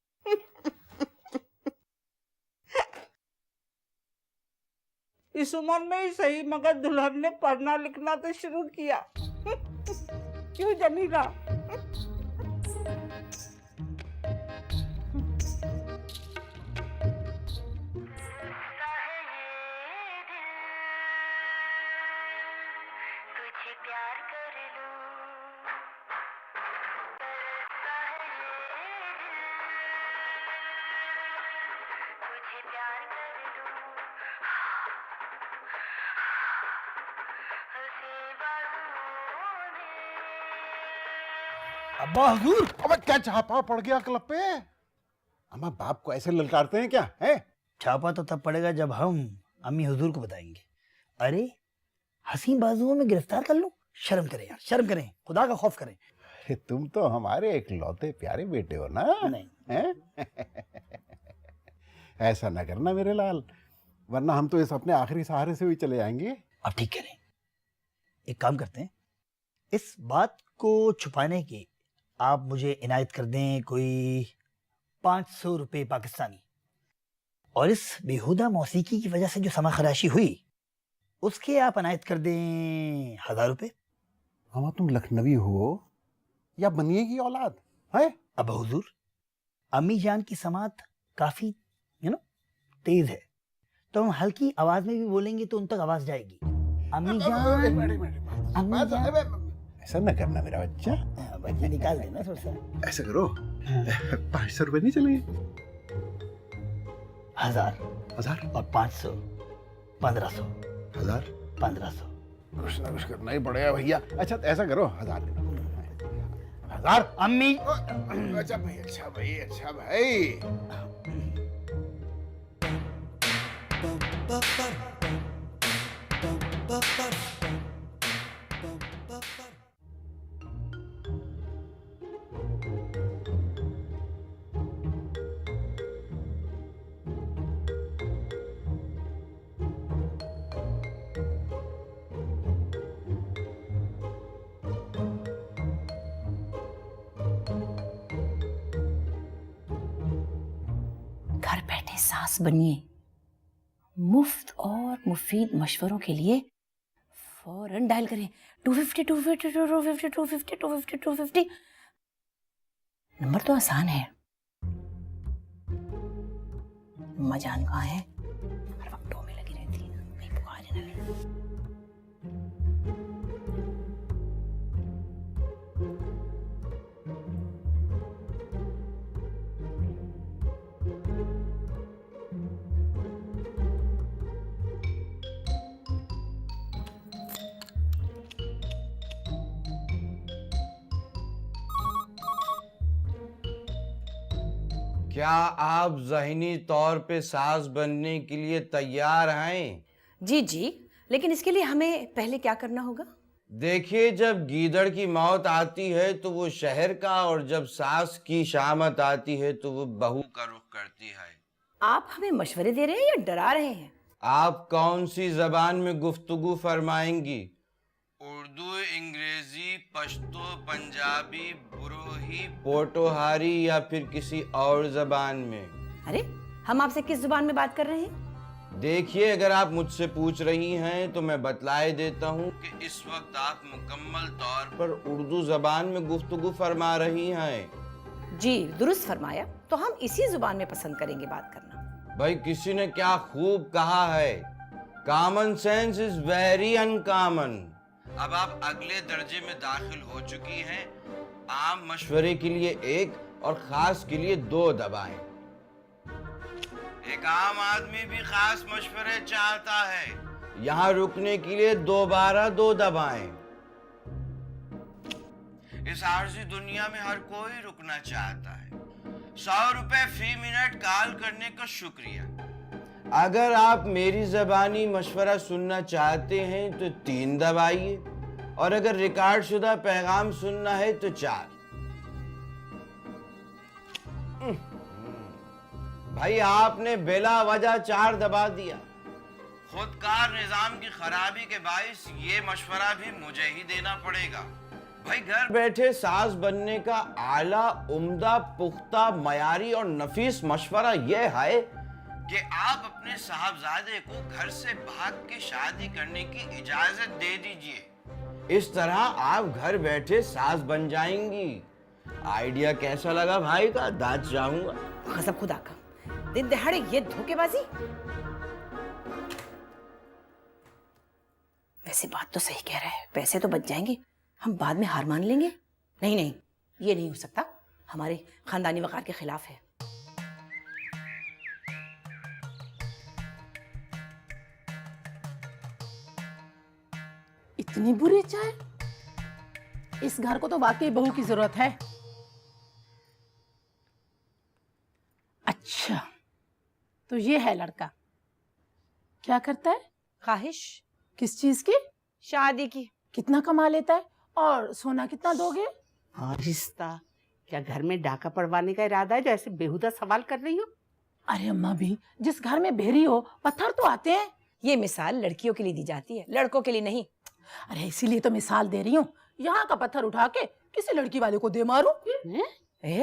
इस उम्र में ही सही, मगर दुल्हन ने पढ़ना लिखना तो शुरू किया। क्यों जमीला? अब्बा हुजूर। अबे क्या छापा पड़ गया क्लब पे? अम्मा बाप को ऐसे ललकारते हैं क्या है? छापा तो तब पड़ेगा जब हम अम्मी हुजूर को बताएंगे। अरे हसीन बाजुओं में गिरफ्तार कर लूं, शर्म करें यार, शर्म करें, खुदा का खौफ करें। अरे तुम तो हमारे एक लौते प्यारे बेटे हो ना। नहीं। हैं? ऐसा ना करना मेरे लाल, वरना हम तो इस अपने आखिरी सहारे से भी चले जाएंगे। आप ठीक कह रहे हैं। एक काम करते हैं, इस बात को छुपाने की आप मुझे इनायत कर दें कोई 500 रुपए पाकिस्तानी, और इस बेहुदा मौसीकी की वजह से जो समा खराशी हुई उसके आप इनायत कर दें 1000 रुपए। मामा तुम लखनवी हो या बनिए की औलाद है? अब हुजूर, अम्मी जान की समात काफी तेज है, तो हम हल्की आवाज में भी बोलेंगे तो उन तक आवाज जाएगी। अम्मी जान, अम्मी जान। ऐसा ना करना मेरा बच्चा। बच्चे निकाल देना थोड़ा सा। ऐसा करो, 500 रुपए नहीं चलेंगे? 1000 और 500 1500। 1000 1500। कुछ ना कुछ करना ही पड़ेगा भैया। अच्छा ऐसा करो, 1000 अम्मी। अच्छा भाई, अच्छा भाई, अच्छा भाई। घर बैठे सास बनिए। मुफ्त और मुफीद मशवरों के लिए फौरन डायल करें 250 250 250 250 250 250। नंबर तो आसान है। अम्मा जान कहाँ है? हर वक्त टो में लगी रहती है, कहीं पुकारे ना ले। क्या आप ज़हनी तौर पे सास बनने के लिए तैयार हैं? जी जी, लेकिन इसके लिए हमें पहले क्या करना होगा? देखिए, जब गीदड़ की मौत आती है तो वो शहर का, और जब सास की शामत आती है तो वो बहू का रुख करती है। आप हमें मशवरे दे रहे हैं या डरा रहे हैं? आप कौन सी जबान में गुफ्तगू फरमाएंगी? उर्दू, अंग्रेजी, पश्तो, पंजाबी, बुरोही, पोटोहारी या फिर किसी और जबान में? अरे, हम आपसे किस जुबान में बात कर रहे हैं? देखिए, अगर आप मुझसे पूछ रही हैं तो मैं बतलाए देता हूँ कि इस वक्त आप मुकम्मल तौर पर उर्दू जबान में गुफ्तगू फरमा रही हैं। जी, दुरुस्त फरमाया। तो हम इसी जुबान में पसंद करेंगे बात करना। भाई, किसी ने क्या खूब कहा है, common sense is very uncommon. अब आप अगले दर्जे में दाखिल हो चुकी हैं। आम मशवरे के लिए 1 और खास के लिए 2 दबाएं। एक आम आदमी भी खास मशवरे चाहता है। यहाँ रुकने के लिए दोबारा 2 दबाएं। इस आरज़ी दुनिया में हर कोई रुकना चाहता है। 100 रुपए फी मिनट कॉल करने का शुक्रिया। अगर आप मेरी ज़बानी मशवरा सुनना चाहते हैं तो 3 दबाइए, और अगर रिकॉर्ड शुदा पैगाम सुनना है तो 4। भाई, आपने बेला वजह 4 दबा दिया। खुदकार निजाम की खराबी के बाइस ये मशवरा भी मुझे ही देना पड़ेगा। भाई, घर बैठे सास बनने का आला, उम्दा, पुख्ता, मयारी और नफीस मशवरा यह है कि आप अपने साहबजादे को घर से भाग के शादी करने की इजाजत दे दीजिए। इस तरह आप घर बैठे सास बन जाएंगी। आइडिया कैसा लगा भाई का? दांत चाहूंगा। कसम खुदा का, दिन दहाड़े ये धोखेबाजी। वैसे बात तो सही कह रहा है, पैसे तो बच जाएंगे, हम बाद में हार मान लेंगे। नहीं नहीं, ये नहीं हो सकता, हमारे खानदानी वकार के खिलाफ है। इतनी बुरी चाय? इस घर को तो वाकई बहू की जरूरत है। अच्छा, तो ये है लड़का। क्या करता है? ख्वाहिश किस चीज की? शादी की। कितना कमा लेता है और सोना कितना दोगे? और रिश्ता क्या घर में डाका पड़वाने का इरादा है जो ऐसे बेहुदा सवाल कर रही हो? अरे अम्मा भी, जिस घर में भेरी हो पत्थर तो आते हैं। ये मिसाल लड़कियों के लिए दी जाती है, लड़कों के लिए नहीं। अरे इसीलिए तो मिसाल दे रही हूँ, यहाँ का पत्थर उठा के किसी लड़की वाले को दे मारूं?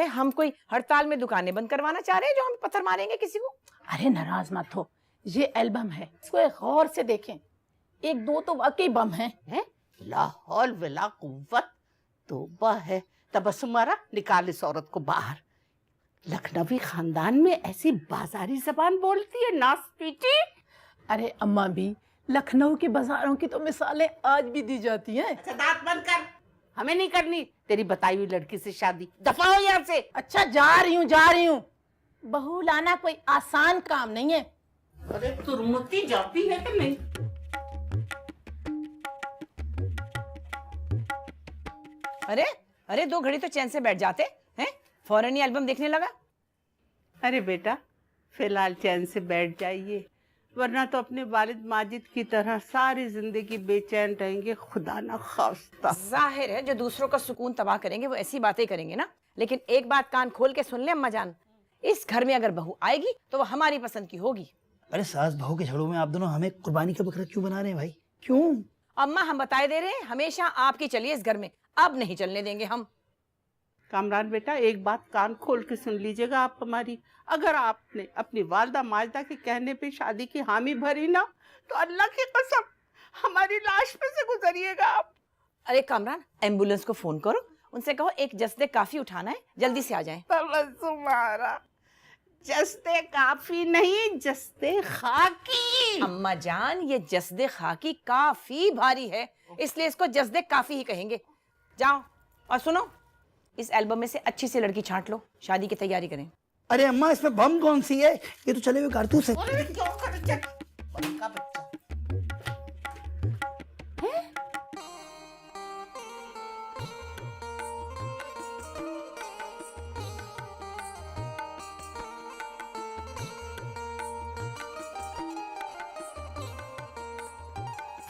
हम कोई हड़ताल में दुकानें बंद करवाना चाह रहे हैं जो हम पत्थर मारेंगे किसी को? अरे नाराज मत हो, ये एल्बम है, इसको एक गौर से देखें। एक दो तो वाकई बम है? ला हौल वला कुव्वत, तौबा है। तबस्सुम मारा, निकाल इस औरत को बाहर। लखनवी खानदान में ऐसी बाजारी जबान बोलती है नास्पीटी। अरे अम्मा भी, लखनऊ के बाजारों की तो मिसालें आज भी दी जाती हैं। अच्छा दांत बंद कर, हमें नहीं करनी तेरी बताई हुई लड़की से शादी। दफा हो यहाँ से। अच्छा जा रही हूँ। बहू लाना कोई आसान काम नहीं है। अरे तुरमुती जाती है कि नहीं? अरे 2 घड़ी तो चैन से बैठ जाते हैं, फौरन ही एल्बम देखने लगा। अरे बेटा, फिलहाल चैन से बैठ जाइए, वरना तो अपने वालिद माजिद की तरह सारी जिंदगी बेचैन रहेंगे, खुदा ना खास्ता। जाहिर है जो दूसरों का सुकून तबाह करेंगे वो ऐसी बातें करेंगे ना। लेकिन एक बात कान खोल के सुन ले अम्मा जान, इस घर में अगर बहू आएगी तो वो हमारी पसंद की होगी। अरे सास बहू के झगड़ों में आप दोनों हमें कुर्बानी का बकरा क्यों बना रहे हैं भाई? क्यों? अम्मा हम बताए दे रहे हैं, हमेशा आपकी चलिए इस घर में, अब नहीं चलने देंगे हम। कामरान बेटा, एक बात कान खोल के सुन लीजिएगा आप हमारी। अगर आपने अपनी वालदा माजदा के कहने पे शादी की हामी भरी ना, तो अल्लाह की कसम हमारी लाश पे से गुजरिएगा आप। अरे कामरान, एम्बुलेंस को फोन करो, उनसे कहो एक जस्दे काफी उठाना है, जल्दी से आ जाएं। तुम्हारा जस्दे काफी नहीं, जस्दे खाकी। अम्मा जान, ये जस्दे खाकी काफी भारी है, इसलिए इसको जस्दे काफी ही कहेंगे। जाओ और सुनो, इस एल्बम में से अच्छी सी लड़की छांट लो, शादी की तैयारी करें। अरे अम्मा, इसमें बम कौन सी है? ये तो चले हुए कारतूस है।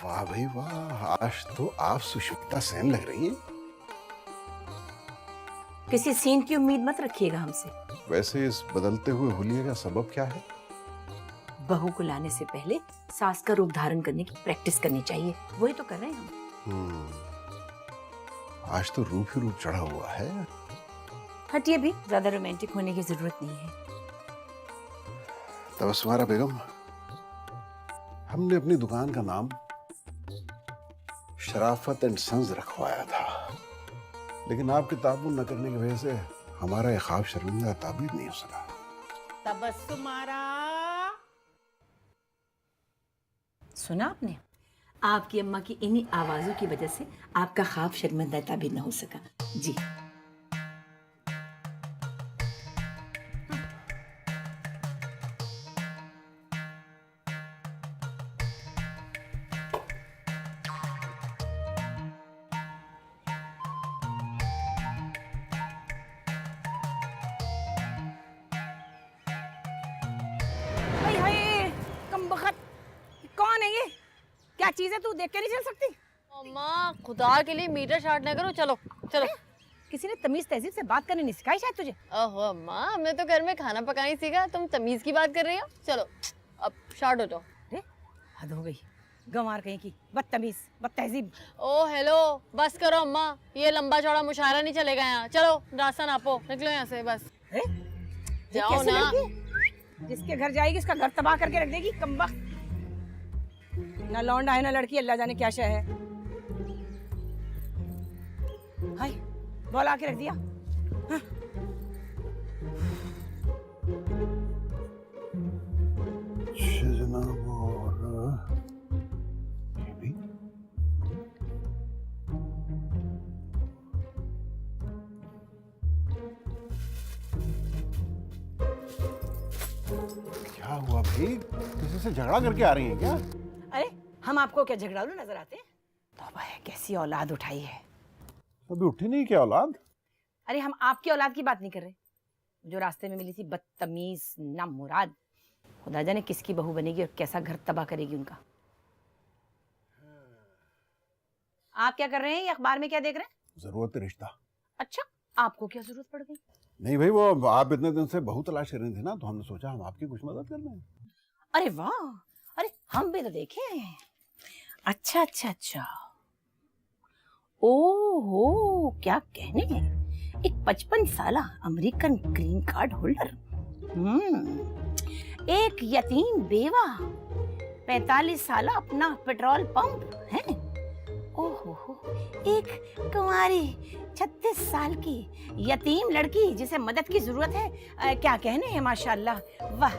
वाह भाई वाह, आज तो आप सुष्मिता सेन लग रही हैं। किसी सीन की उम्मीद मत रखिएगा हमसे। वैसे इस बदलते हुए हुलिये का सबब क्या है? बहू को लाने से पहले सास का रूप धारण करने की प्रैक्टिस करनी चाहिए, वही तो कर रहे हैं हम। आज तो रूप ही रूप चढ़ा हुआ है। हटिए भी, ज्यादा रोमांटिक होने की जरूरत नहीं है। तबस्सुमारा बेगम, हमने अपनी दुकान का नाम शराफत एंड सन्स रखवाया था, लेकिन आपके ताबुन न करने की वजह से हमारा ये ख्वाब शर्मिंदा ताबीर नहीं हो सका। तबस्सुमारा, सुना आपने? आपकी अम्मा की इन्हीं आवाजों की वजह से आपका ख्वाब शर्मिंदा ताबीर न हो सका। जी कौन है ये? क्या चीज है, तू देख के नहीं चल सकती? अम्मा खुदा के लिए मीटर शार्ट ना करो, चलो चलो। किसी ने तमीज तहजीब से बात करनी नहीं सिखाई शायद तुझे? ओहो अम्मा, हमने तो घर में खाना पकाना ही सीखा, तुम तमीज की बात कर रही हो। चलो अब शार्ट हो जाओ। हद हो गई, गंवार कहीं की, बदतमीज बदतहजीब। ओ हेलो, बस करो अम्मा, ये लंबा चौड़ा मुशायरा नहीं चलेगा यहाँ। चलो रास्ता नापो, निकलो यहाँ से बस। जाओ ना। जिसके घर जाएगी उसका घर तबाह करके रख देगी, कमबख्त। ना लौंडा है ना लड़की, अल्लाह जाने क्या शय है। हाय बोला के रख दिया। हाँ। क्या हुआ भाई, किसी से झगड़ा करके आ रही हैं क्या? अरे हम आपको क्या झगड़ालू नजर आते हैं? तौबा है, कैसी औलाद उठाई है। अभी उठी नहीं क्या औलाद? अरे हम आपकी औलाद की बात नहीं कर रहे, जो रास्ते में मिली थी बदतमीज ना मुराद। खुदा जाने किसकी बहू बनेगी और कैसा घर तबाह करेगी उनका। आप क्या कर रहे हैं? ये अखबार में क्या देख रहे हैं? जरूरत है रिश्ता। अच्छा, आपको क्या जरूरत पड़ गई? नहीं भाई, वो आप इतने दिन से बहू तलाश कर रही थी ना, तो हमने सोचा हम आपकी कुछ मदद कर दें। अरे वाह, अरे हम भी तो देखें। अच्छा अच्छा अच्छा, ओहो, क्या कहने, एक 55 साला अमेरिकन ग्रीन कार्ड होल्डर, एक यतीम बेवा, 45 साला अपना पेट्रोल पंप है, ओहो, एक कुंवारी 36 साल की यतीम लड़की जिसे मदद की जरूरत है, क्या कहने हैं, माशाल्लाह, वाह।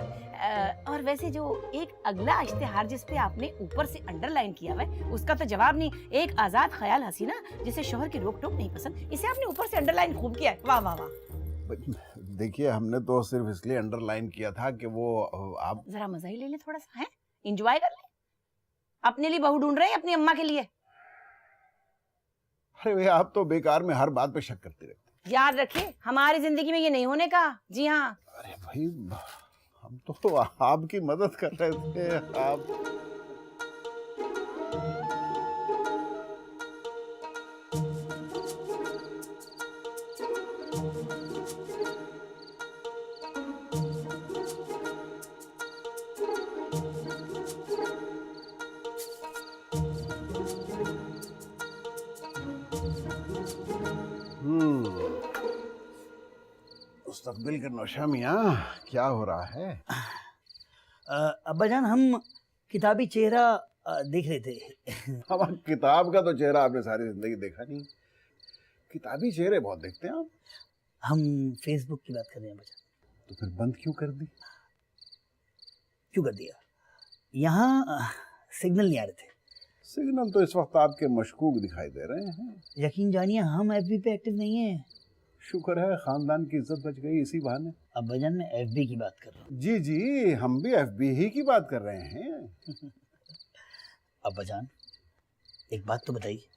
और वैसे जो एक अगला इश्तिहार जिस पे आपने ऊपर से अंडरलाइन किया हुआ है, उसका तो जवाब नहीं, एक आजाद ख्याल हसीना जिसे शोहर की रोक टोक नहीं पसंद, इसे आपने ऊपर से अंडरलाइन खूब किया है, वाह वाह वाह। देखिए, हमने तो सिर्फ इसलिए अंडरलाइन किया था कि वो आप जरा मजा ही ले ले थोड़ा सा, है, एंजॉय कर ले। अपने लिए बहू ढूंढ रहे हैं, अपनी अम्मा के लिए? अरे भाई, आप तो बेकार में हर बात पे शक करते रहते। याद रखिए, हमारी जिंदगी में ये नहीं होने का। जी हाँ। अरे भाई, हम तो आपकी मदद कर रहे थे। आप मुस्तकबिल के नौशा मियाँ, क्या हो रहा है? अब्बाजान, हम किताबी चेहरा देख रहे थे। अब किताब का तो चेहरा आपने सारी जिंदगी देखा नहीं, किताबी चेहरे बहुत देखते हैं आप। हम फेसबुक की बात कर रहे हैं अब्बाजान। तो फिर बंद क्यों कर दी? क्यों कर दिया? यहाँ सिग्नल नहीं आ रहे थे। सिग्नल तो इस वक्त आपके मशकूक दिखाई दे रहे हैं। यकीन जानिए, हम एफबी पे एक्टिव नहीं हैं। शुक्र है, खानदान की इज्जत बच गई इसी बहाने। अब्बाजान, मैं एफबी की बात कर रहा हूँ। जी जी, हम भी एफबी ही की बात कर रहे हैं। अब्बाजान, एक बात तो बताइए,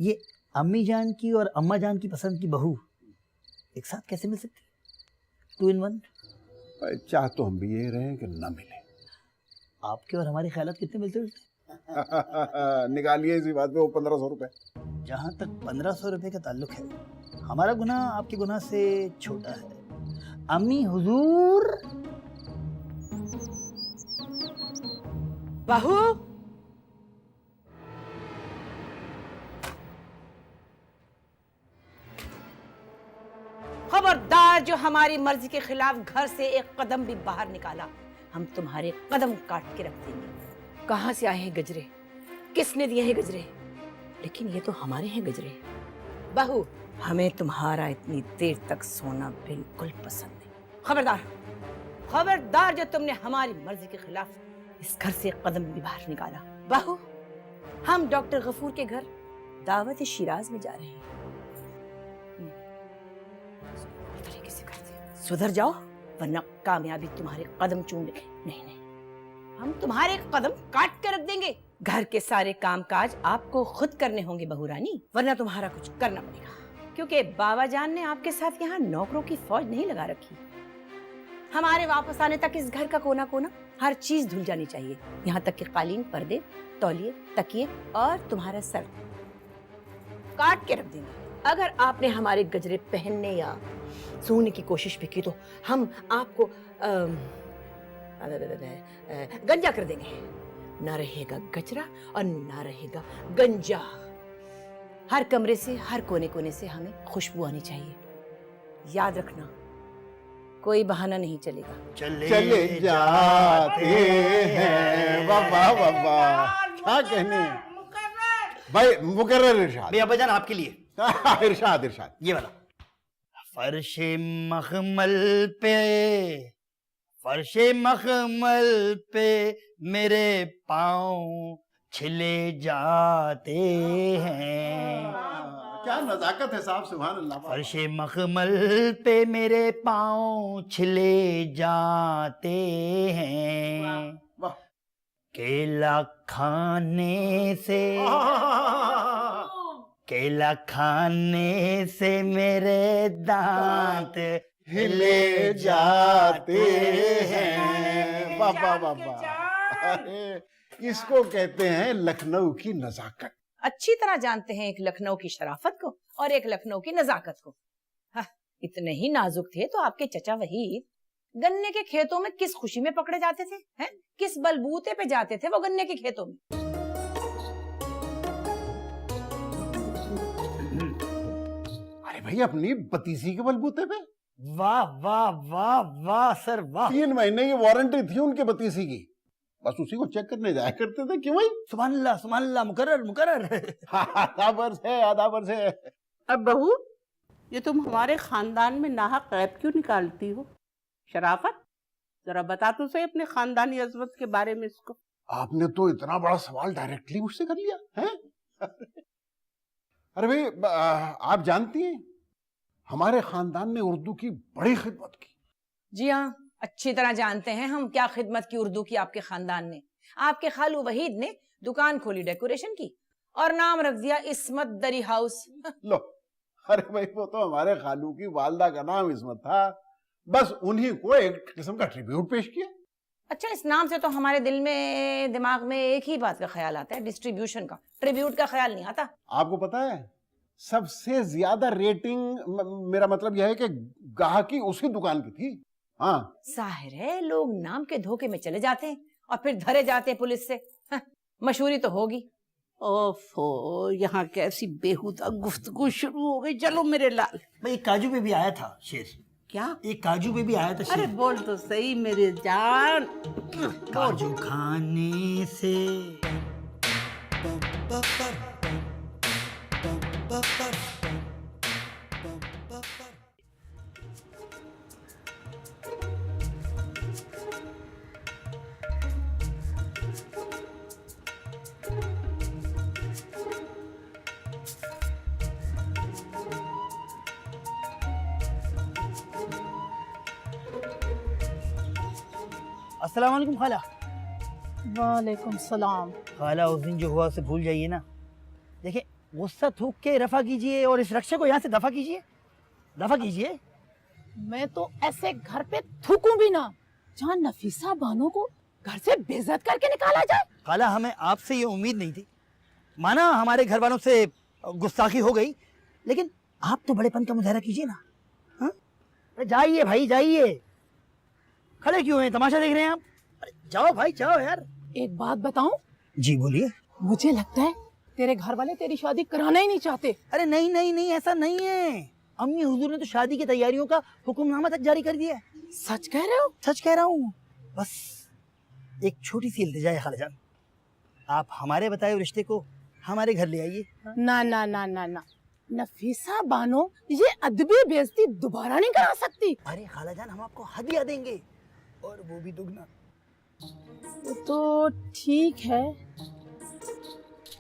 ये अम्मी जान की और अम्मा जान की पसंद की बहू एक साथ कैसे मिल सकती है? 2 in 1। चाह तो हम भी ये रहे कि न मिले। आपके और हमारे ख्यालात कितने मिलते जुलते? निकालिए इसी बात पे वो 1500 रुपए। जहाँ तक 1500 रुपए का ताल्लुक है, हमारा गुनाह आपके गुनाह से छोटा है। अम्मी हुजूर, बहू, खबरदार, जो हमारी मर्जी के खिलाफ घर से एक कदम भी बाहर निकाला, हम तुम्हारे कदम काट के रख देंगे। कहाँ से आए हैं गजरे, किसने दिए हैं गजरे? लेकिन ये तो हमारे हैं गजरे। बहू, हमें तुम्हारा इतनी देर तक सोना बिल्कुल पसंद नहीं। खबरदार, खबरदार, जो तुमने हमारी मर्जी के खिलाफ इस घर से एक कदम भी बाहर निकाला। बहू, हम डॉक्टर गफूर के घर दावत शिराज में जा रहे हैं। तरीके से करते हैं। सुधर जाओ, वरना कामयाबी तुम्हारे कदम चूम ले। नहीं नहीं, हम तुम्हारे कदम काट कर रख देंगे। घर के सारे कामकाज आपको खुद करने होंगे बहू रानी, वरना तुम्हारा कुछ करना पड़ेगा, क्योंकि बाबा जान ने आपके साथ यहाँ नौकरों की फौज नहीं लगा रखी। हमारे वापस आने तक इस घर का कोना कोना हर चीज धुल जानी चाहिए, यहाँ तक कि कालीन, पर्दे, तौलिए, तकिए और तुम्हारा सर काट के रख देंगे। अगर आपने हमारे गजरे पहनने या सूंघने की कोशिश भी की तो हम आपको गंजा कर देंगे। ना रहेगा गजरा और ना रहेगा गंजा। हर कमरे से, हर कोने कोने से हमें खुशबू आनी चाहिए। याद रखना, कोई बहाना नहीं चलेगा। चले जाते हैं। वाह वाह वाह वाह, क्या कहने भाई। मुकर्रर इरशाद। भैया अब्बाजान, आपके लिए। इरशाद इरशाद, ये वाला। फर्शे मखमल पे, फर्शे मखमल पे मेरे पाँव छिले जाते हैं। क्या नजाकत है साहब, सुभान अल्लाह। फर्शे मखमल पे मेरे पाँव छिले जाते हैं। वाह। केला खाने से, केला खाने से मेरे दांत हिले जाते हैं। वाह वाह वाह वाह। अरे, इसको कहते हैं लखनऊ की नजाकत। अच्छी तरह जानते हैं एक लखनऊ की शराफत को और एक लखनऊ की नजाकत को। हाँ, इतने ही नाजुक थे तो आपके चचा वहीद गन्ने के खेतों में किस खुशी में पकड़े जाते थे, हैं? किस बलबूते पे जाते थे वो गन्ने के खेतों में? अरे भाई अपनी भतीजी के बलबूते पे। वाह वाह वाह वाह सर वाह। 3 महीने की वारंटी थी उनके भतीजी की, बस उसी को चेक करने जाया करते थे। क्यों भाई? सुभान अल्लाह, मुकर्रर मुकर्रर। आधा वर्ष है, आधा वर्ष है। अब बहू, ये तुम हमारे खानदान में नाहक ऐब क्यों निकालती हो? शराफत, जरा बता तो सही अपने खानदानी अजमत के बारे में इसको। आपने तो इतना बड़ा सवाल डायरेक्टली मुझसे कर लिया है। अरे भाई, आप जानती हैं हमारे खानदान ने उर्दू की बड़ी खिदमत की। जी हाँ, अच्छी तरह जानते हैं हम क्या खिदमत की उर्दू की आपके खानदान ने। आपके खालू वहीद ने दुकान खोली डेकोरेशन की और नाम रख दिया इस्मत दरी हाउस। लो, अरे भाई वो तो हमारे खालू की वालदा का नाम इस्मत था, बस उन्हीं को एक किस्म का ट्रिब्यूट पेश किया। अच्छा, इस नाम से तो हमारे दिल में दिमाग में एक ही बात का ख्याल आता है, डिस्ट्रीब्यूशन का। ट्रिब्यूट का ख्याल नहीं आता। आपको पता है सबसे ज्यादा रेटिंग, मेरा मतलब यह है कि गाहकी उसी दुकान की थी। हाँ, जाहिर है लोग नाम के धोखे में चले जाते हैं और फिर धरे जाते हैं पुलिस से। हाँ, मशहूरी तो होगी। ओफो, यहाँ कैसी बेहुदा गुफ्तगू शुरू हो गई। चलो मेरे लाल। भाई एक काजू पे भी आया था शेर। क्या? एक काजू पे भी आया था शेर। अरे बोल तो सही मेरे जान। काजू खाने से अस्सलाम वालेकुम खाला। वालेकुम सलाम। खाला उस दिन जो हुआ उसे भूल जाइए ना। देखिए, गुस्सा थूक के रफा कीजिए और इस रक्षा को यहाँ से दफा कीजिए, दफा कीजिए। मैं तो ऐसे घर पे थूकूं भी ना जहाँ नफीसा बानो को घर से बेइज्जत करके निकाला जाए। खाला, हमें आपसे ये उम्मीद नहीं थी। माना हमारे घर वालों से गुस्ताखी हो गई, लेकिन आप तो बड़ेपन का मुजाहरा कीजिए ना। हाँ, जाइए भाई जाइए। खड़े क्यों हैं, तमाशा देख रहे हैं आप? अरे जाओ भाई जाओ यार। एक बात बताऊं? जी बोलिए। मुझे लगता है तेरे घर वाले तेरी शादी कराना ही नहीं चाहते। अरे नहीं नहीं नहीं, ऐसा नहीं है। अम्मी हुजूर ने तो शादी की तैयारियों का हुक्मनामा तक जारी कर दिया है। सच कह रहे हो? सच कह रहा हूँ। बस एक छोटी सी इल्तिजा है खालाजान, आप हमारे बताए हुए रिश्ते को हमारे घर ले आइए। ना ना ना ना ना, नफीसा बानो ये अदबी बेइज्जती दोबारा नहीं करा सकती। अरे खालाजान, हम आपको हदिया देंगे, और वो भी दुगना। तो ठीक है,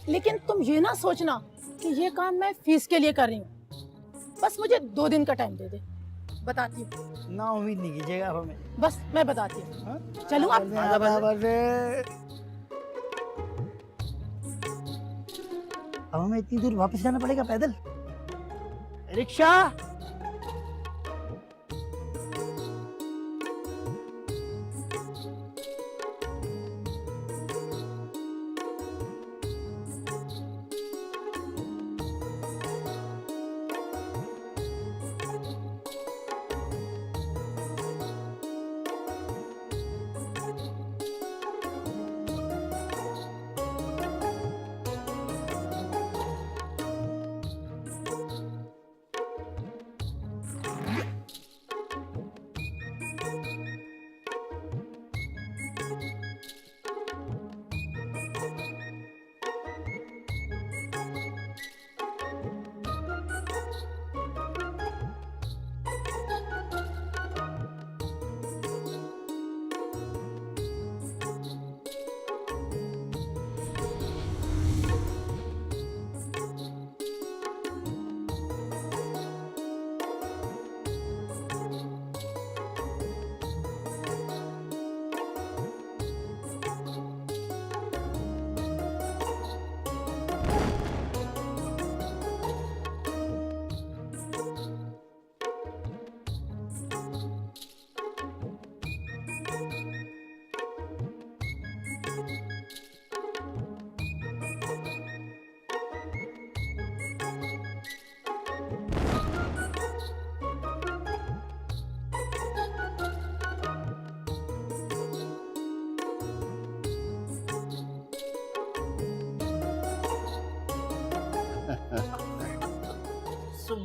लेकिन तुम ये ना सोचना कि ये काम मैं फीस के लिए कर रही हूँ। बस मुझे 2 दिन का टाइम दे दे, बताती हूँ। ना उम्मीद नहीं कीजिएगा आप हमें। बस मैं बताती हूँ। चलो आप। अब हमें इतनी दूर वापस जाना पड़ेगा पैदल। रिक्शा।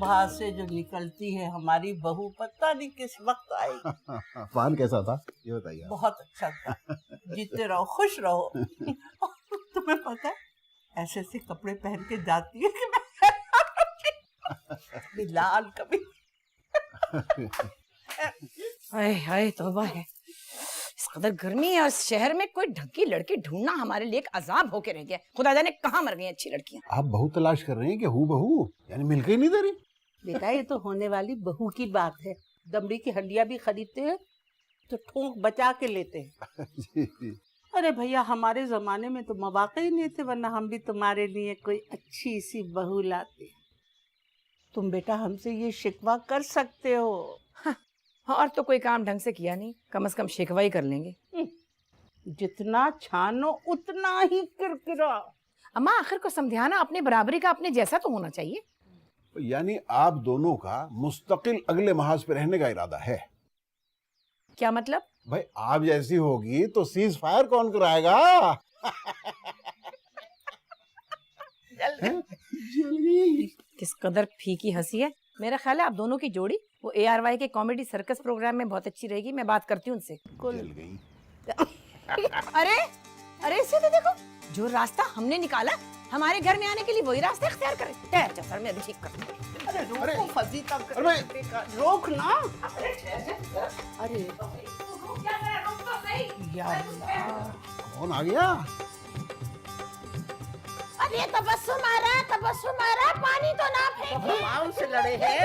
सुबह से जो निकलती है हमारी बहू, पता नहीं किस वक्त आएगी। फान कैसा था ये बताइए आप। बहुत अच्छा था। जीते रहो, खुश रहो। तुम्हें पता है ऐसे ऐसे कपड़े पहन के जाती है कि मैं कभी लाल कभी। हाय हाय तौबा है, इस कदर गर्मी है और इस शहर में कोई ढंग की लड़की ढूंढना हमारे लिए एक अजाब होके रह गया। खुदा जाने कहाँ मर गई अच्छी लड़कियां। आप बहू तलाश कर रहे हैं कि हूँ बहू, यानी मिल के ही नहीं दे रही। बेटा ये तो होने वाली बहू की बात है। दमड़ी की हड्डियां भी खरीदते हैं तो ठोंक बचा के लेते हैं। जी, जी। अरे भैया हमारे जमाने में तो मौके ही नहीं थे, वरना हम भी तुम्हारे लिए कोई अच्छी सी बहू लाते। तुम बेटा हमसे ये शिकवा कर सकते हो। और तो कोई काम ढंग से किया नहीं, कम से कम शिकवा ही कर लेंगे। जितना छानो उतना ही किरकिरा। अम्मा आखिर को समझाना, अपने बराबरी का अपने जैसा तो होना चाहिए। यानी आप दोनों का मुस्तकिल अगले महाज पे रहने का इरादा है? क्या मतलब? भाई आप जैसी होगी तो सीज फायर कौन कराएगा? किस कदर फीकी हंसी है। मेरा ख्याल है आप दोनों की जोड़ी वो ARY के कॉमेडी सर्कस प्रोग्राम में बहुत अच्छी रहेगी। मैं बात करती हूँ उनसे। जल गई। अरे अरे इसे तो देखो, जो रास्ता हमने निकाला हमारे घर में आने के लिए वही रास्ता इख्तियार करे। अच्छा सर मैं अभी ठीक करती हूँ। अरे रोको फजी तक, रोक ना। अरे यार कौन आ गया? अरे तबस्सुम आ रहा, पानी तो ना फेंके। माँ से लड़े हैं।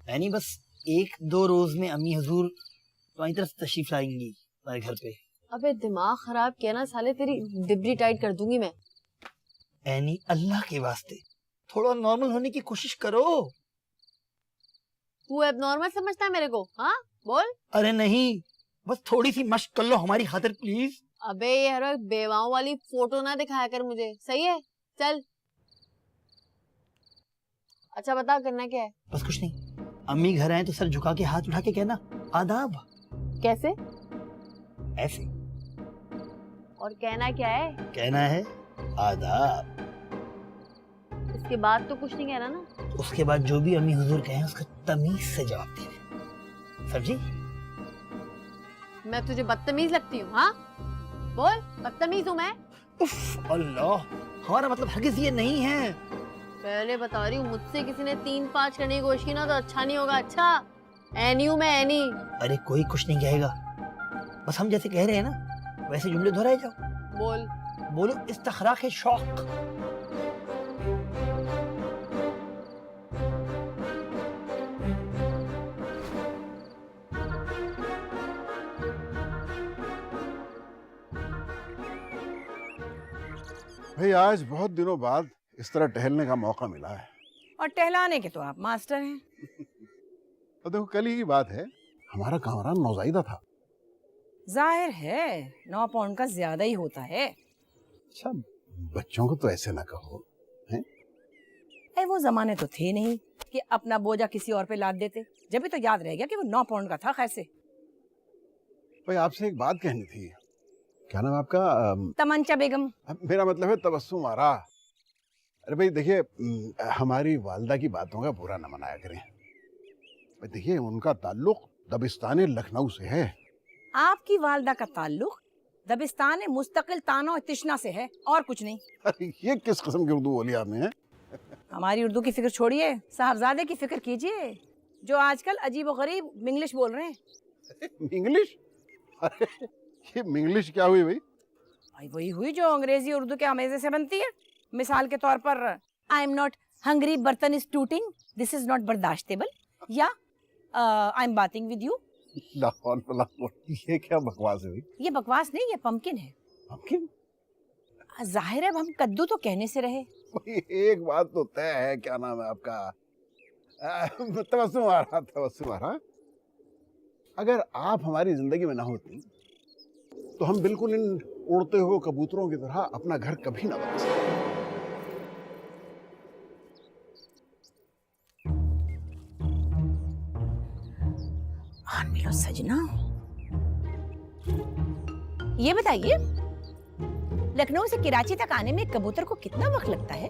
यानी बस 1-2 रोज में अम्मी हजूर तुम्हारी तरफ तशरीफ लाएंगी हमारे घर पे। अबे दिमाग खराब किया ना साले, तेरी डिबरी टाइट कर दूंगी मैं। यानी अल्लाह के वास्ते थोड़ा नॉर्मल होने की कोशिश करो। तू एबनॉर्मल समझता है मेरे को? हाँ बोल। अरे नहीं, बस थोड़ी सी मशक कर लो हमारी खातिर प्लीज। अबे ये हर वक्त बेवाओं वाली फोटो ना दिखाया कर मुझे, सही है? चल अच्छा बता करना क्या है? बस कुछ नहीं, अम्मी घर आए तो सर झुका के हाथ उठा के कहना आदाब। कैसे? ऐसे। और कहना क्या है? कहना है आदाब। इसके बाद तो कुछ नहीं कहना ना? उसके बाद जो भी अम्मी हुजूर कहें उसका तमीज से जवाब देना। समझी? मैं तुझे बदतमीज लगती हूँ? हाँ बोल, बदतमीज हूँ मैं? उफ अल्लाह, हमारा मतलब हरगिज़ ये नहीं है। पहले बता रही हूँ, मुझसे किसी ने 3-5 करने की कोशिश की ना तो अच्छा नहीं होगा। अच्छा एनी हूँ मैं, एनी। अरे कोई कुछ नहीं कहेगा, बस हम जैसे कह रहे हैं ना वैसे जुमले दोहराए जाओ। बोल। बोलो इस्तखराक़ शौक। भाई आज बहुत दिनों बाद इस तरह टहलने का मौका मिला है। और टहलाने के तो आप मास्टर हैं। तो देखो कल ही की बात है, हमारा कामरान नौज़ायदा था। जाहिर है 9 पाउंड का ज्यादा ही होता है। अच्छा बच्चों को तो ऐसे ना कहो हैं? वो जमाने तो थे नहीं कि अपना बोझा किसी और पे लाद देते। जब भी तो याद रह गया कि वो 9 पाउंड का था। खैर से भाई आपसे एक बात कहनी थी। क्या नाम आपका? तमंचा बेगम। मेरा मतलब है तबस्सुम आरा। अरे भाई देखिए, हमारी वालदा की बातों का बुरा न मनाया करें। भाई देखिए उनका ताल्लुक दबिस्तान लखनऊ से है। आपकी वालदा का ताल्लुक दबिस्तान मुस्तकिल तानो तिश्ना से है और कुछ नहीं। अरे ये किस किस्म की उर्दू बोली आपने? है हमारी उर्दू की फिक्र छोड़िए, साहबजादे की फिक्र कीजिए जो आजकल अजीब व गरीब मिंग्लिश बोल रहे हैं। इंग्लिश? अरे ये मिंग्लिश क्या हुई भाई? भाई वही हुई जो अंग्रेजी उर्दू के अमेजे से बनती है। मिसाल के तौर पर आई एम नॉट हंग्री, बर्तन इज टूटिंग, दिस इज नॉट बर्दाश्तेबल, या आई एम बातिंग विद यू। ये क्या बकवास है भाई? ये बकवास नहीं, ये पंपकिन है। पंपकिन? जाहिर है हम कद्दू तो कहने से रहे। एक बात तो तय है, क्या नाम है आपका? तबस्सुम आरा। तबस्सुम आरा, अगर आप हमारी जिंदगी में ना होती तो हम बिल्कुल इन उड़ते हुए कबूतरों की तरह अपना घर कभी ना बना सकते। मान मिलो सजना। ये बताइए, लखनऊ से कराची तक आने में कबूतर को कितना वक्त लगता है?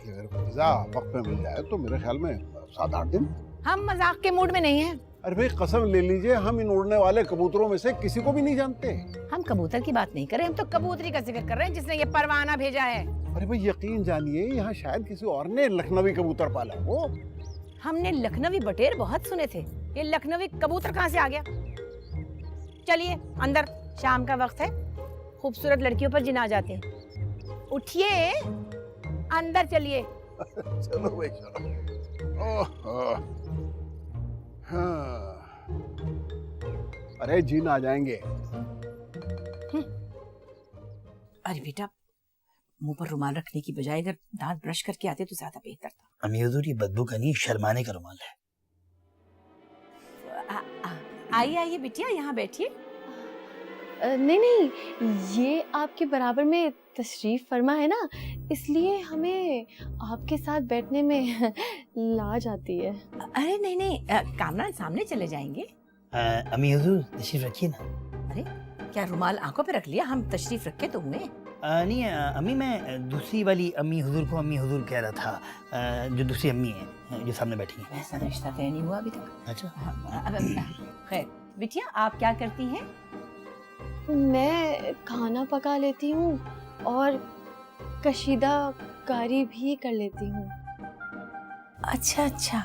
अगर वीजा वक्त में मिल जाए तो मेरे ख्याल में 7-8 दिन। हम मजाक के मूड में नहीं हैं। अरे भाई कसम ले लीजिए, हम इन उड़ने वाले कबूतरों में से किसी को भी नहीं जानते। हम कबूतर की बात नहीं कर रहे, हम तो कबूतरी का जिक्र कर रहे हैं जिसने ये परवाना भेजा है। अरे भाई यकीन जानिए, यहाँ शायद किसी और ने लखनवी कबूतर पाला हो। हमने लखनवी बटेर बहुत सुने थे, ये लखनवी कबूतर कहाँ से आ गया? चलिए अंदर, शाम का वक्त है, खूबसूरत लड़कियों पर जिन आ जाते हैं। उठिए, अंदर चलिए। चलो भाई चलो। ओह, हाँ। अरे जिन आ जाएंगे। अरे बेटा, मुंह पर रुमाल रखने की बजाय अगर दांत ब्रश करके आते तो ज्यादा बेहतर था। अम्मी हुजूर, ये बदबू का नहीं, शर्माने का रुमाल है। आइए आइए बिटिया, यहाँ बैठिए। नहीं नहीं, ये आपके बराबर में तशरीफ फरमा है ना, इसलिए हमें आपके साथ बैठने में लाज आती है। अरे नहीं नहीं, कामरान सामने चले जाएंगे। अम्मी हुजूर तशरीफ रखिए ना। अरे क्या रुमाल आंखों पे रख लिया? हम तशरीफ रखे तो हुए। नहीं अम्मी, मैं दूसरी वाली अम्मी हुजूर को अम्मी हुजूर कह रहा था, जो दूसरी अम्मी है जो सामने बैठी है। ऐसा रिश्ता तय नहीं हुआ अभी तक। अच्छा, खैर बिटिया, आप क्या करती हैं? मैं खाना पका लेती हूँ और कशीदा कारी भी कर लेती हूँ। अच्छा अच्छा।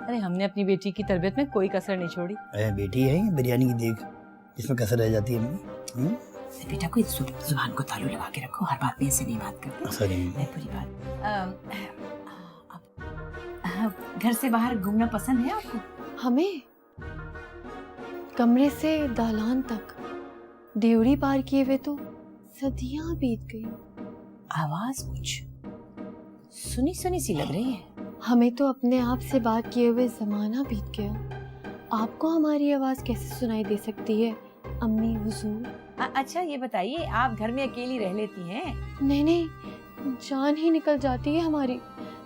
अरे हमने अपनी बेटी की तरबियत में कोई कसर नहीं छोड़ी। बेटी है बिरयानी की देख, जिसमें कसर रह जाती है अम्मी। बेटा, कोई जुबान को तालू लगा के रखो, हर बात में ऐसे नहीं बात करते। सॉरी। नहीं पूरी बात। घर से बाहर घूमना पसंद है आपको? हमें कमरे से दालान तक ड्योरी पार किए हुए तो सदियां बीत गई। आवाज कुछ सुनी सुनी सी लग रही है। हमें तो अपने आप से बात किए हुए जमाना बीत गया। आपको हमारी आवाज कैसे सुनाई दे सकती है अम्मी हुजूर? अच्छा ये बताइए, आप घर में अकेली रह लेती हैं? नहीं नहीं, जान ही निकल जाती है हमारी।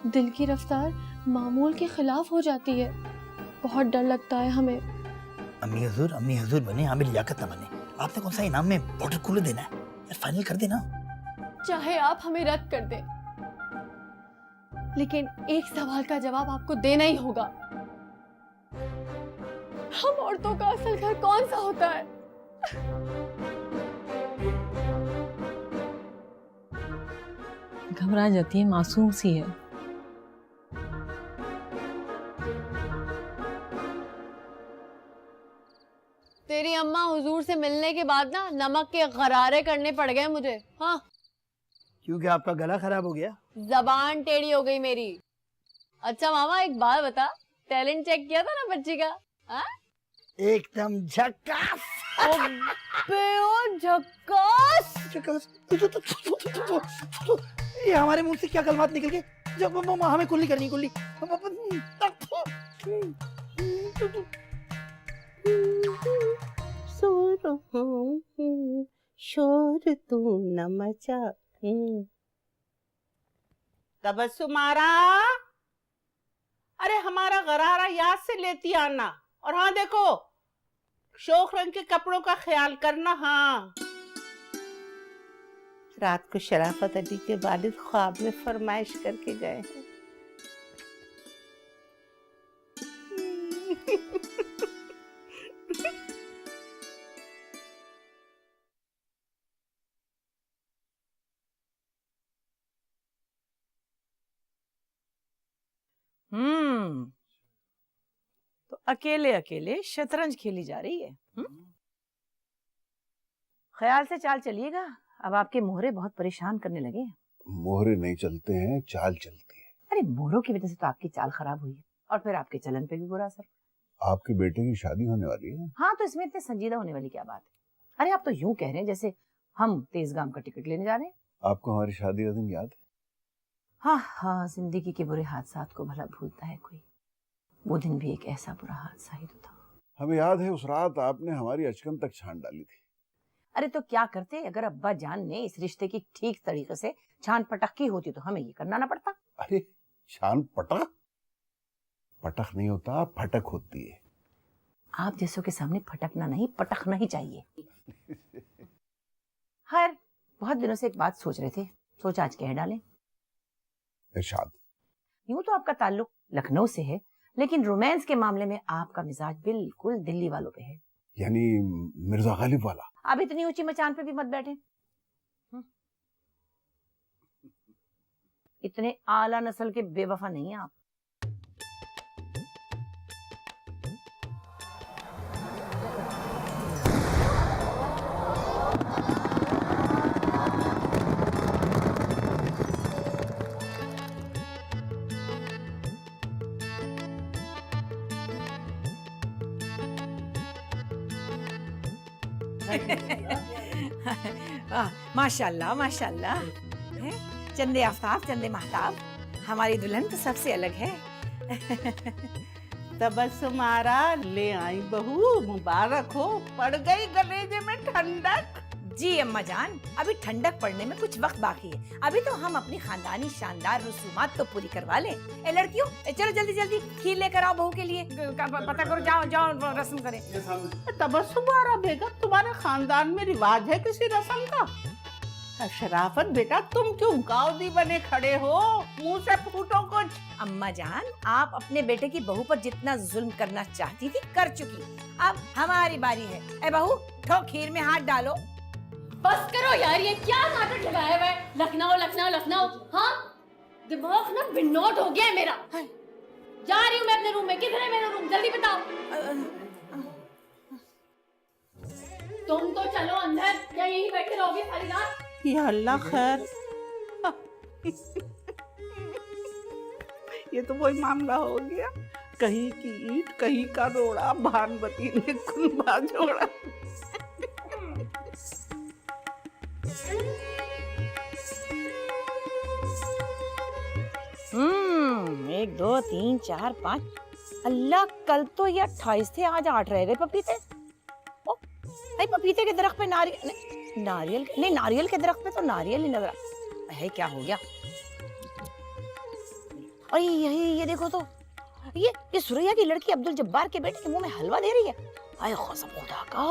दिल की रफ्तार मामूल के खिलाफ हो जाती है। बहुत डर लगता है हमें। अम्मी हुजूर बने, आमिर लियाकत ना बने। आपने कौन सा इनाम में वाटर कूलर देना है? यार फाइनल कर देना। चाहे आप हमें रद्द कर दें, लेकिन एक सवाल का जवाब आपको देना ही होगा। हम औरतों का असल घर कौन सा होता है? घबरा जाती है, मासूम सी है। तेरी अम्मा हुजूर से मिलने के बाद ना नमक के गरारे करने पड़ गए मुझे। हाँ, क्योंकि आपका गला खराब हो गया। जबान टेढ़ी हो गई मेरी। अच्छा मामा, एक बात बता, टैलेंट चेक किया था ना बच्ची का? हाँ? एकदम झक्कास। झक्कास। ये हमारे मुंह से क्या कलमात निकल गए? जब हमें कुल्ली करनी, कुल्ली। शोर तू न मचा। तबस्सुमारा, अरे हमारा गरारा याद से लेती आना। और हाँ देखो, शोक रंग के कपड़ों का ख्याल करना। हाँ, रात को शराफत अली के वालिद ख्वाब में फरमाइश करके गए हैं। तो अकेले अकेले शतरंज खेली जा रही है। ख्याल से चाल चलिएगा, अब आपके मोहरे बहुत परेशान करने लगे हैं। मोहरे नहीं चलते हैं, चाल चलती है। अरे मोहरों की वजह से तो आपकी चाल खराब हुई है और फिर आपके चलन पे भी बुरा असर। आपके बेटे की शादी होने वाली है। हाँ, तो इसमें इतने संजीदा होने वाली क्या बात है? अरे आप तो यूं कह रहे हैं जैसे हम तेजगाम का टिकट लेने जा रहे हैं। आपको हमारी शादी का दिन याद है? हाँ हाँ, जिंदगी के बुरे हादसात को भला भूलता है कोई? वो दिन भी एक ऐसा बुरा हादसा ही तो था। हमें याद है, उस रात आपने हमारी अचकन तक छान डाली थी। अरे तो क्या करते अगर अब्बा जान ने इस रिश्ते की ठीक तरीके से छान पटक की होती तो हमें ये करना ना पड़ता। अरे छान पटक? पटक नहीं होता, फटक होती है। आप जैसों के सामने फटकना नहीं, पटकना ही चाहिए। खैर, बहुत दिनों से एक बात सोच रहे थे, सोचा आज कह डालें। इरशाद। यूं तो आपका ताल्लुक लखनऊ से है, लेकिन रोमांस के मामले में आपका मिजाज बिल्कुल दिल्ली वालों पे है। यानी मिर्जा गालिब वाला। अब इतनी ऊंची मचान पे भी मत बैठे। इतने आला नस्ल के बेवफा नहीं है आप। माशाल्लाह माशाल्लाह। चंदे आफ्ताब चंदे महताब, हमारी दुल्हन तो सबसे अलग है। तबस्सुमारा ले आई बहू, मुबारक हो, पड़ गई गलेजे में ठंडक। जी अम्मा जान, अभी ठंडक पड़ने में कुछ वक्त बाकी है। अभी तो हम अपनी खानदानी शानदार रसूमात तो पूरी करवा लें। ए लड़कियों, चलो जल्दी जल्दी खीर लेकर आओ बहू के लिए। पता करो, जाओ जाओ रस्म करें। तबस्सुमारा बेगम, तुम्हारे खानदान में रिवाज है किसी रस्म का? शराफत बेटा, तुम क्यों गाउदी बने खड़े हो? मुंह से फूटो कुछ। अम्मा जान, आप अपने बेटे की बहू पर जितना जुल्म करना चाहती थी कर चुकी, अब हमारी बारी है। ए बहू, ठो खीर में हाथ डालो। बस करो यार, ये क्या नाटक लगाया हुआ है? लखनऊ लखनऊ लखनऊ, हाँ दिमाग ना बिनौट हो गया है मेरा। जा रही हूँ मैं अपने रूम में। किधर है मेरा रूम? जल्दी बताओ। तुम तो चलो अंदर, या यहीं बैठे रहोगे सारी रात? या अल्लाह खैर। ये तो वही मामला हो गया, कहीं की ईंट कहीं का रोड़ा, भानवती ने कुंभा जोड़ा। 1 2 3 4 5। अल्लाह, कल तो ये 28 थे, आज 8 रह गए पपीते। ओ, नहीं पपीते के दरख्त पे नारियल नहीं, नारियल के दरख्त पे तो नारियल ही नजर है। क्या हो गया? अरे ये देखो तो, ये सुरैया की लड़की अब्दुल जब्बार के बेटे के मुंह में हलवा दे रही है। आए कसम खुदा का।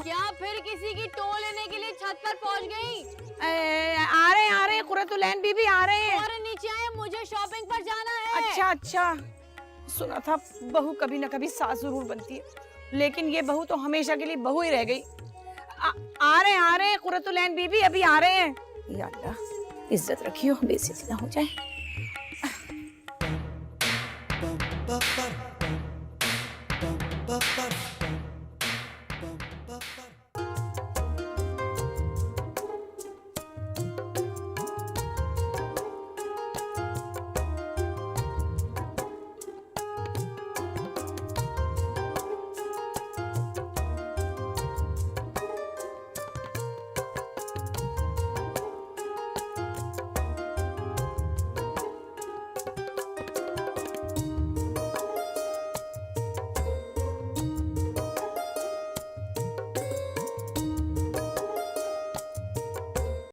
क्या फिर किसी की टो लेने के लिए छत पर पहुंच गई? आ रहे कुरतुलैन बीबी आ रहे हैं। और नीचे आए, मुझे शॉपिंग पर जाना है। अच्छा, सुना था बहू कभी न कभी सास जरूर बनती है, लेकिन ये बहू तो हमेशा के लिए बहू ही रह गई। आ रहे हैं कुरतुलैन बीबी, अभी आ रहे हैं। या अल्लाह, इज्जत रखियो, बेइज्जती ना हो जाए। Ba ba ba ba ba ba